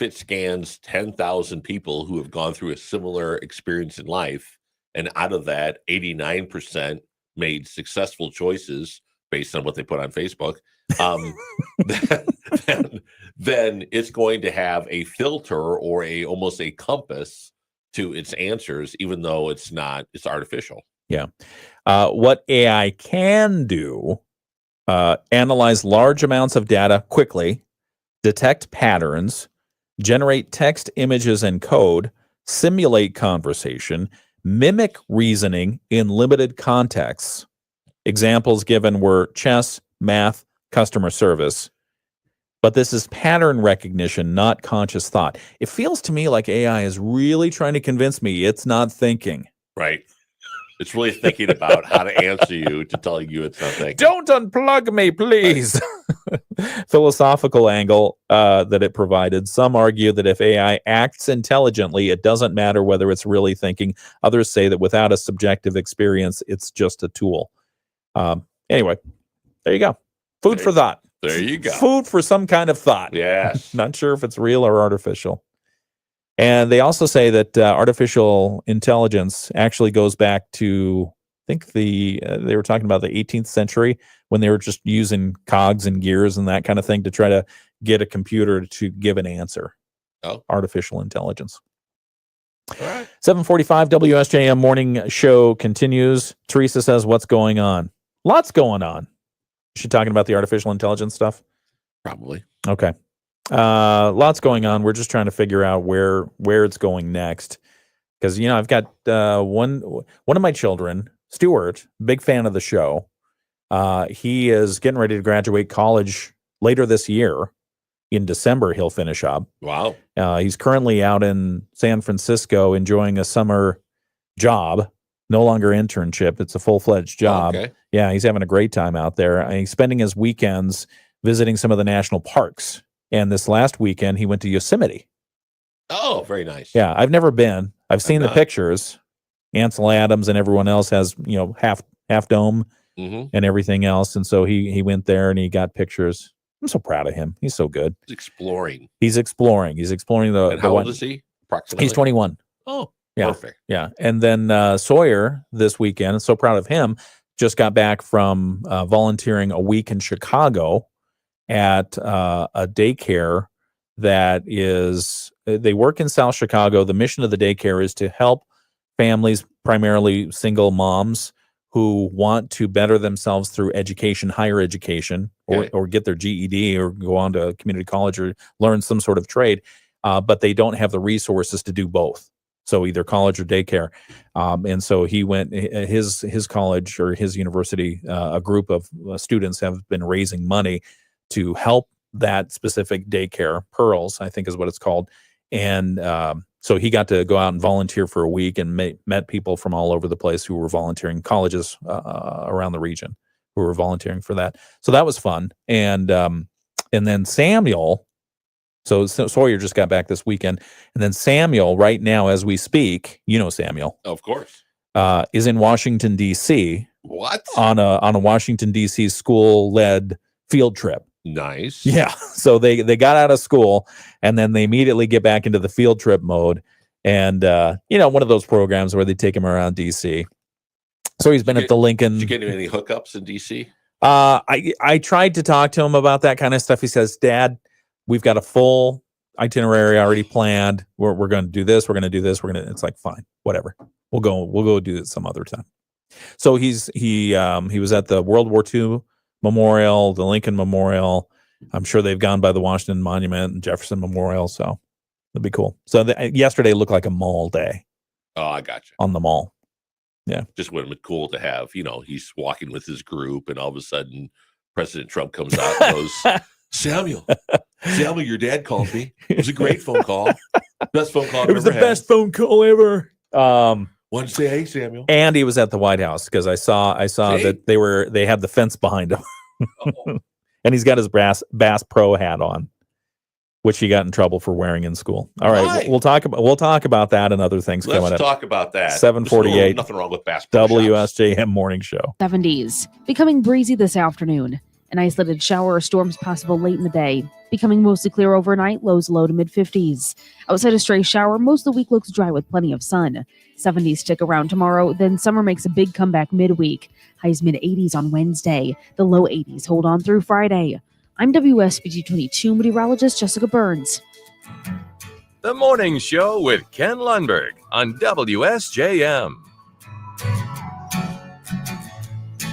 it scans 10,000 people who have gone through a similar experience in life, and out of that, 89% made successful choices based on what they put on Facebook, then it's going to have a filter or almost a compass to its answers, even though it's artificial.
Yeah. What AI can do, analyze large amounts of data quickly, detect patterns, generate text, images, and code, simulate conversation, mimic reasoning in limited contexts. Examples given were chess, math, customer service. But this is pattern recognition, not conscious thought. It feels to me like AI is really trying to convince me it's not thinking.
Right. It's really thinking about how to answer you to tell you it's not thinking.
Don't unplug me, please. Philosophical angle that it provided. Some argue that if AI acts intelligently, it doesn't matter whether it's really thinking. Others say that without a subjective experience, it's just a tool. Anyway, there you go. Food for thought.
There you go.
Food for some kind of thought.
Yes.
Not sure if it's real or artificial. And they also say that artificial intelligence actually goes back to, I think they were talking about the 18th century when they were just using cogs and gears and that kind of thing to try to get a computer to give an answer.
Oh.
Artificial intelligence.
All right.
7:45 WSJM morning show continues. Teresa says, what's going on? Lots going on. Is she talking about the artificial intelligence stuff?
Probably.
Okay. Lots going on. We're just trying to figure out where it's going next. Because, I've got one of my children, Stuart, big fan of the show. He is getting ready to graduate college later this year. In December, he'll finish up.
Wow.
He's currently out in San Francisco enjoying a summer job, no longer internship. It's a full-fledged job.
Okay.
Yeah, he's having a great time out there. He's spending his weekends visiting some of the national parks. And this last weekend, he went to Yosemite.
Oh, very nice.
Yeah, I've never been. I've seen the
not.
pictures. Ansel Adams and everyone else has, half dome and everything else. And so he went there and he got pictures. I'm so proud of him. He's so good.
He's exploring.
He's exploring the.
And how old is he? Approximately.
He's 21.
Oh,
yeah.
Perfect.
Yeah. And then Sawyer this weekend, so proud of him, just got back from volunteering a week in Chicago at a daycare that is, they work in South Chicago. The mission of the daycare is to help families, primarily single moms, who want to better themselves through education, higher education, or get their GED or go on to community college or learn some sort of trade, but they don't have the resources to do both. So either college or daycare. And so he went, his college or his university, a group of students have been raising money to help that specific daycare, Pearls, I think is what it's called. And so he got to go out and volunteer for a week and met people from all over the place who were volunteering, colleges around the region who were volunteering for that. So that was fun. And then Samuel, so Sawyer just got back this weekend. And then Samuel, right now as we speak, Samuel.
Of course.
Is in Washington, D.C.
What?
On a Washington, D.C. school-led field trip.
Nice.
Yeah. So they got out of school and then they immediately get back into the field trip mode. And, one of those programs where they take him around DC. So he's been at the Lincoln.
Did you get any hookups in DC?
I tried to talk to him about that kind of stuff. He says, Dad, we've got a full itinerary already planned. We're going to do this. We're going to do this. It's like, fine, whatever. We'll go do it some other time. So he was at the World War II Memorial, the Lincoln Memorial. I'm sure they've gone by the Washington Monument and Jefferson Memorial. So it'd be cool. So yesterday looked like a mall day.
Oh, I got you.
On the mall. Yeah.
Just would have been cool to have, he's walking with his group and all of a sudden President Trump comes out and goes, Samuel, your dad called me. It was a great phone call. Best phone call I've ever had. It was the best phone call ever. Wanted to say, hey, Samuel.
And he was at the White House because I saw that they had the fence behind him. And he's got his Bass Pro hat on, which he got in trouble for wearing in school. All right, we'll talk about that and other things coming up.
Let's talk about that.
7:48.
Nothing wrong with Bass Pro
WSJM Morning Show.
70s, becoming breezy this afternoon. An isolated shower or storms possible late in the day. Becoming mostly clear overnight, lows low to mid-50s. Outside a stray shower, most of the week looks dry with plenty of sun. 70s stick around tomorrow, then summer makes a big comeback midweek. Highs mid-80s on Wednesday. The low 80s hold on through Friday. I'm WSBG 22 meteorologist Jessica Burns.
The Morning Show with Ken Lundberg on WSJM.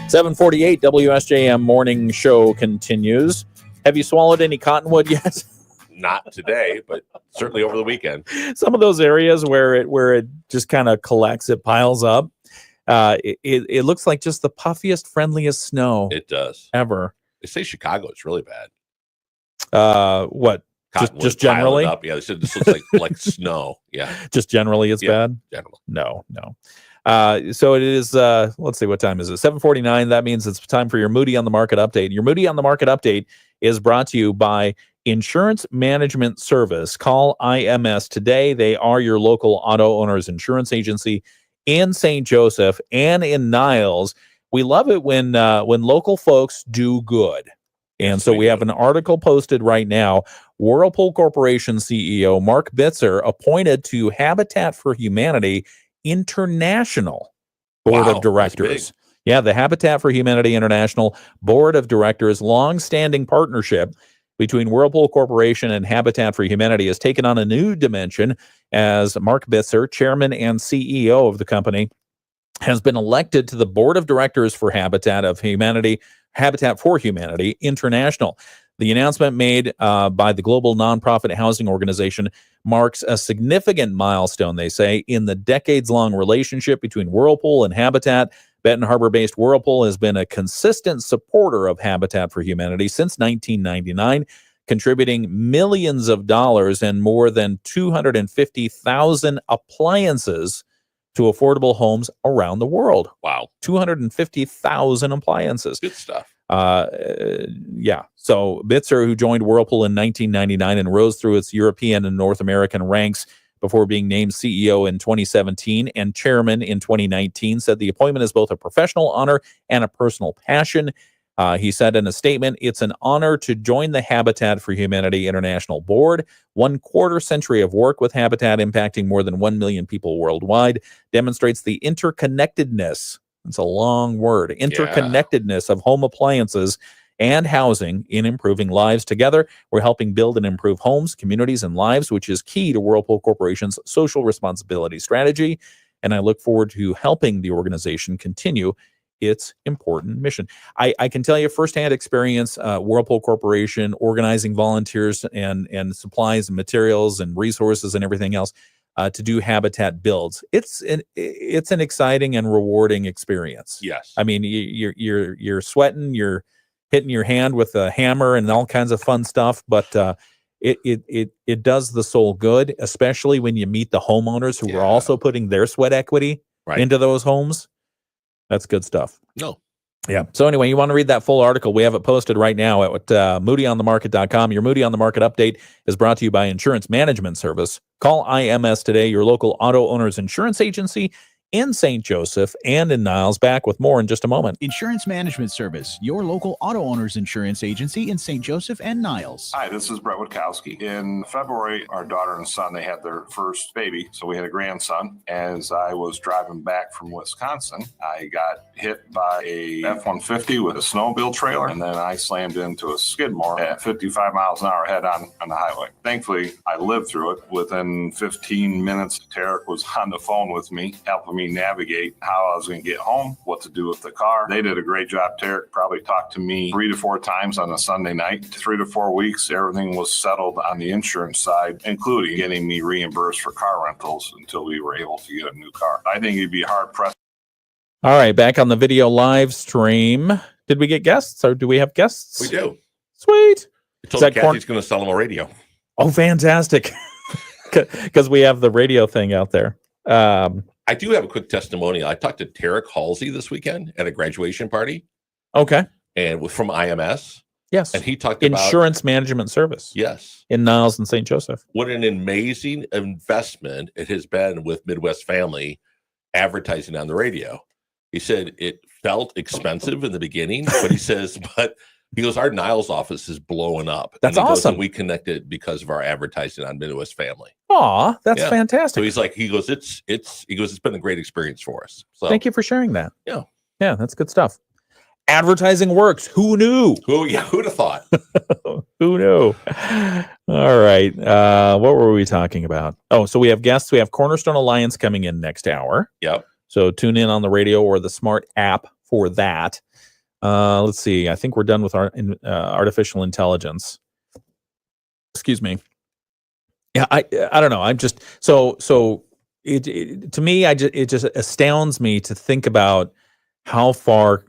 7:48 WSJM Morning Show continues. Have you swallowed any cottonwood yet?
Not today, but certainly over the weekend.
Some of those areas where it just kind of collects, it piles up. It looks like just the puffiest, friendliest snow.
It does.
Ever.
They say Chicago, it's really bad.
What? Just generally?
Up. Yeah, they said this looks like snow. Yeah.
Just generally it's bad?
Generally.
No. So it is, let's see, what time is it? 7:49. That means it's time for your Moody on the Market update. Your Moody on the Market update is brought to you by Insurance Management Service. Call IMS today. They are your local auto owners insurance agency in St. Joseph and in Niles. We love it when local folks do good. And so we have an article posted right now. Whirlpool Corporation CEO Mark Bitzer appointed to Habitat for Humanity International Board of Directors. Yeah, the Habitat for Humanity International Board of Directors, long-standing partnership between Whirlpool Corporation and Habitat for Humanity has taken on a new dimension as Mark Bitzer, chairman and CEO of the company, has been elected to the Board of Directors for Habitat for Humanity International. The announcement made by the global nonprofit housing organization marks a significant milestone, they say, in the decades-long relationship between Whirlpool and Habitat. Benton Harbor-based Whirlpool has been a consistent supporter of Habitat for Humanity since 1999, contributing millions of dollars and more than 250,000 appliances to affordable homes around the world.
Wow.
250,000 appliances.
Good stuff.
Yeah. So Bitzer, who joined Whirlpool in 1999 and rose through its European and North American ranks before being named CEO in 2017 and chairman in 2019, said the appointment is both a professional honor and a personal passion. He said in a statement, "It's an honor to join the Habitat for Humanity International Board. 1/4 century of work with Habitat impacting more than 1 million people worldwide demonstrates the interconnectedness." It's a long word. Interconnectedness of home appliances and housing in improving lives. Together, we're helping build and improve homes, communities, and lives, which is key to Whirlpool Corporation's social responsibility strategy. And I look forward to helping the organization continue its important mission. I can tell you firsthand experience, Whirlpool Corporation organizing volunteers and supplies and materials and resources and everything else to do Habitat builds. It's an exciting and rewarding experience.
Yes.
I mean, you're sweating, you're hitting your hand with a hammer and all kinds of fun stuff, but it does the soul good, especially when you meet the homeowners who are also putting their sweat equity into those homes. That's good stuff.
No.
Yeah. So anyway, you want to read that full article, we have it posted right now at moodyonthemarket.com. Your Moody on the Market update is brought to you by Insurance Management Service. Call IMS today, your local auto owner's insurance agency in St. Joseph and in Niles. Back with more in just a moment.
Insurance Management Service, your local auto owner's insurance agency in St. Joseph and Niles.
Hi, this is Brett Witkowski. In February, our daughter and son, they had their first baby, so we had a grandson. As I was driving back from Wisconsin, I got hit by a F-150 with a snowmobile trailer, and then I slammed into a Skidmore at 55 miles an hour head on the highway. Thankfully, I lived through it. Within 15 minutes, Tarek was on the phone with me, helping me navigate how I was going to get home, what to do with the car. They did a great job. Tarek probably talked to me 3 to 4 times on a Sunday night. 3 to 4 weeks, everything was settled on the insurance side, including getting me reimbursed for car rentals until we were able to get a new car. I think you'd be hard pressed.
All right, back on the video live stream. Did we get guests or do we have guests?
We do.
Sweet.
I told Kathy's going to sell them a radio.
Oh, fantastic. Because we have the radio thing out there.
I do have a quick testimonial. I talked to Tarek Halsey this weekend at a graduation party.
Okay.
And from IMS.
Yes.
And he talked
about Insurance
about
Management Service.
Yes.
In Niles and St. Joseph.
What an amazing investment it has been with Midwest Family advertising on the radio. He said it felt expensive in the beginning, but he goes, our Niles office is blowing up.
That's
and
awesome.
We connected because of our advertising on Midwest Family.
Aw, that's fantastic.
So he goes, it's been a great experience for us. So
thank you for sharing that.
Yeah.
Yeah, that's good stuff. Advertising works. Who knew?
Who'd have thought?
Who knew? All right. What were we talking about? Oh, so we have guests. We have Cornerstone Alliance coming in next hour.
Yep.
So tune in on the radio or the smart app for that. Let's see. I think we're done with our artificial intelligence. Excuse me. Yeah, I don't know. I'm just so it to me. It just astounds me to think about how far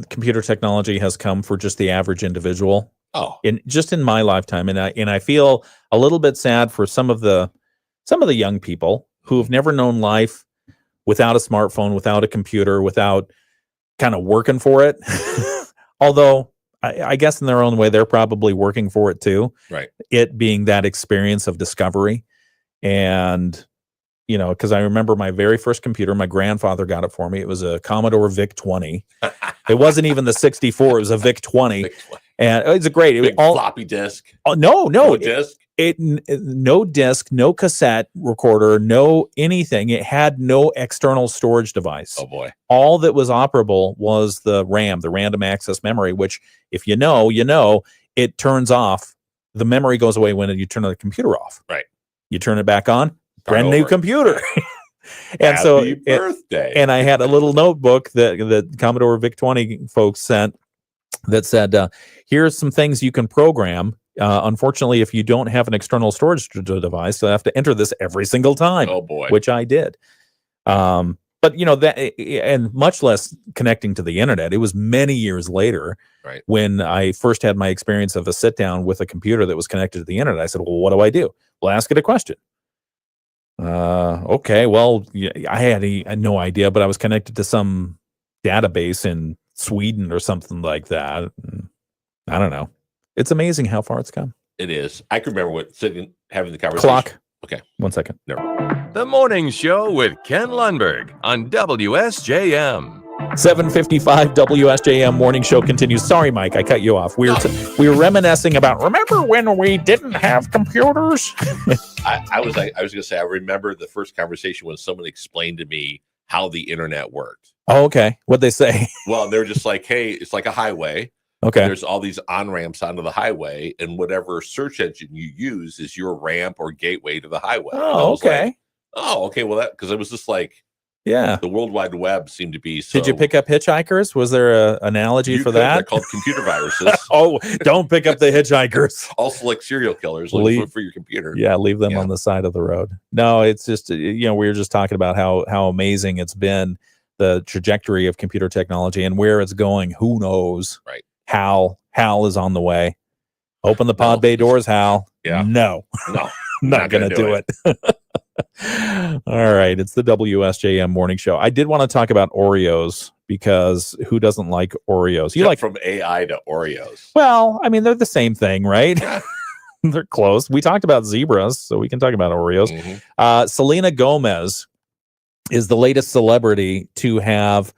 computer technology has come for just the average individual.
Oh,
in my lifetime, and I feel a little bit sad for some of the young people who have never known life without a smartphone, without a computer, without kind of working for it. Although I guess in their own way, they're probably working for it too.
Right.
It being that experience of discovery. And, because I remember my very first computer, my grandfather got it for me. It was a Commodore VIC-20. It wasn't even the 64. It was a VIC-20. And it's a great,
big floppy disk.
Oh, no
disc.
No disc, no cassette recorder, no anything. It had no external storage device.
Oh boy.
All that was operable was the RAM, the random access memory, which if you know, it turns off. The memory goes away when you turn the computer off.
Right.
You turn it back on, brand new computer. And
Happy birthday.
And I had a little notebook that the Commodore VIC-20 folks sent that said, here's some things you can program. Unfortunately, if you don't have an external storage device, you'll have to enter this every single time.
Oh boy.
Which I did. But that, and much less connecting to the internet. It was many years later,
right,
when I first had my experience of a sit down with a computer that was connected to the internet. I said, well, what do I do? Well, ask it a question. Okay, well, I had no idea, but I was connected to some database in Sweden or something like that. I don't know. It's amazing how far it's come.
It is. I can remember having the conversation.
Clock.
Okay.
1 second.
Never.
The Morning Show with Ken Lundberg on WSJM.
7:55 WSJM morning show continues. Sorry, Mike, I cut you off. We were reminiscing about, remember when we didn't have computers?
I was going to say, I remember the first conversation when someone explained to me how the internet worked.
Oh, okay. What'd they say?
Well, they were just like, hey, it's like a highway.
Okay.
There's all these on-ramps onto the highway, and whatever search engine you use is your ramp or gateway to the highway.
Oh, okay.
Like, oh, okay. Well, because it was just like,
yeah,
the World Wide Web seemed to be so.
Did you pick up hitchhikers? Was there an analogy for that?
They're called computer viruses.
Oh, don't pick up the hitchhikers.
Also, like serial killers for your computer.
Yeah, leave them on the side of the road. No, it's just, we were just talking about how amazing it's been, the trajectory of computer technology and where it's going. Who knows?
Right.
Hal is on the way. Open the pod bay doors, Hal.
Yeah.
No, not gonna do it. All right, it's the WSJM morning show. I did want to talk about Oreos because who doesn't like Oreos? You like
from AI to Oreos.
Well, I mean, they're the same thing, right? They're close. We talked about zebras, so we can talk about Oreos.
Mm-hmm.
Selena Gomez is the latest celebrity to have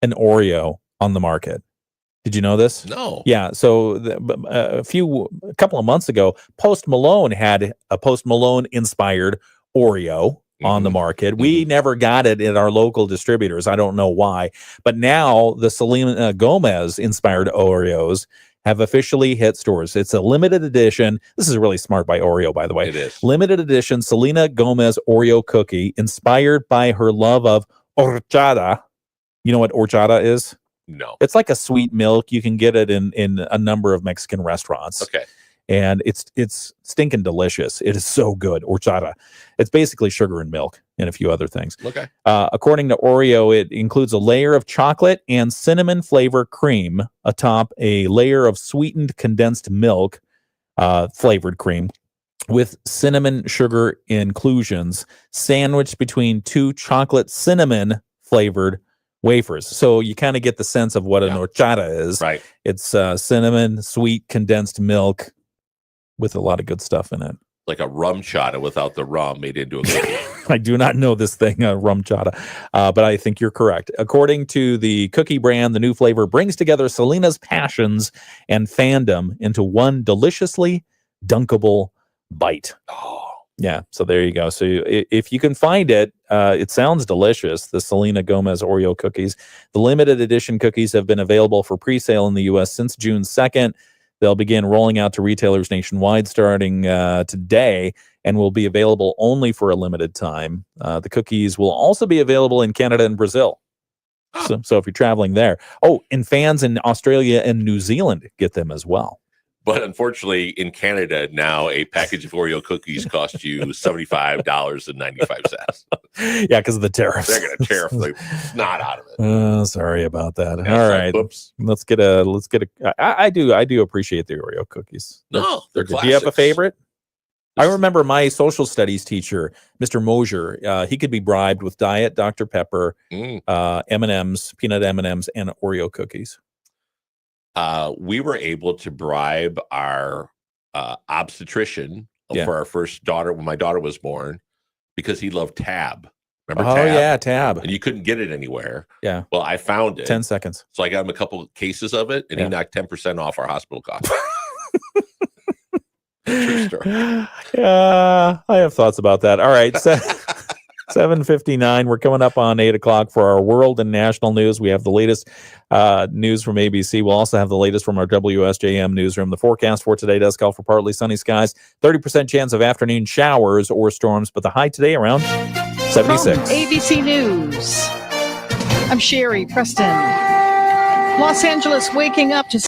an Oreo on the market. Did you know this?
No.
Yeah. So a couple of months ago, Post Malone had a Post Malone inspired Oreo on the market. We never got it at our local distributors. I don't know why, but now the Selena Gomez inspired Oreos have officially hit stores. It's a limited edition. This is really smart by Oreo, by the way.
It is.
Limited edition Selena Gomez Oreo cookie inspired by her love of horchata. You know what horchata is?
No.
It's like a sweet milk. You can get it in a number of Mexican restaurants.
Okay.
And it's stinking delicious. It is so good. Horchata. It's basically sugar and milk and a few other things.
Okay.
According to Oreo, it includes a layer of chocolate and cinnamon flavor cream atop a layer of sweetened condensed milk flavored cream with cinnamon sugar inclusions sandwiched between two chocolate cinnamon flavored wafers. So you kind of get the sense of what an horchata is.
Right.
It's cinnamon, sweet, condensed milk with a lot of good stuff in it.
Like a rum chata without the rum made into a cookie.
I do not know this thing, rum chata, but I think you're correct. According to the cookie brand, the new flavor brings together Selena's passions and fandom into one deliciously dunkable bite.
Oh.
Yeah, so there you go. So if you can find it, it sounds delicious, the Selena Gomez Oreo cookies. The limited edition cookies have been available for pre-sale in the U.S. since June 2nd. They'll begin rolling out to retailers nationwide starting today and will be available only for a limited time. The cookies will also be available in Canada and Brazil. So if you're traveling there. Oh, and fans in Australia and New Zealand get them as well.
But unfortunately, in Canada now, a package of Oreo cookies costs you $75.95.
Yeah, because of the tariffs.
They're going to tariff the snot out of it.
Sorry about that.
Yeah,
all right,
whoops.
let's get a. I do appreciate the Oreo cookies.
No, they're
good. Do you have a
classics.
favorite? I remember my social studies teacher, Mr. Mosier. He could be bribed with Diet Dr. Pepper, M&Ms, peanut M&Ms, and Oreo cookies.
We were able to bribe our obstetrician for our first daughter when my daughter was born because he loved Tab. Remember
Oh,
Tab?
yeah, Tab.
And you couldn't get it anywhere.
Yeah.
Well, I found it.
10 seconds.
So I got him a couple cases of it, and he knocked 10% off our hospital costs. True story.
Yeah, I have thoughts about that. All right. 7:59. We're coming up on 8 o'clock for our world and national news. We have the latest news from ABC. We'll also have the latest from our WSJM newsroom. The forecast for today does call for partly sunny skies, 30% chance of afternoon showers or storms, but the high today around 76.
From ABC News, I'm Sherry Preston. Los Angeles waking up to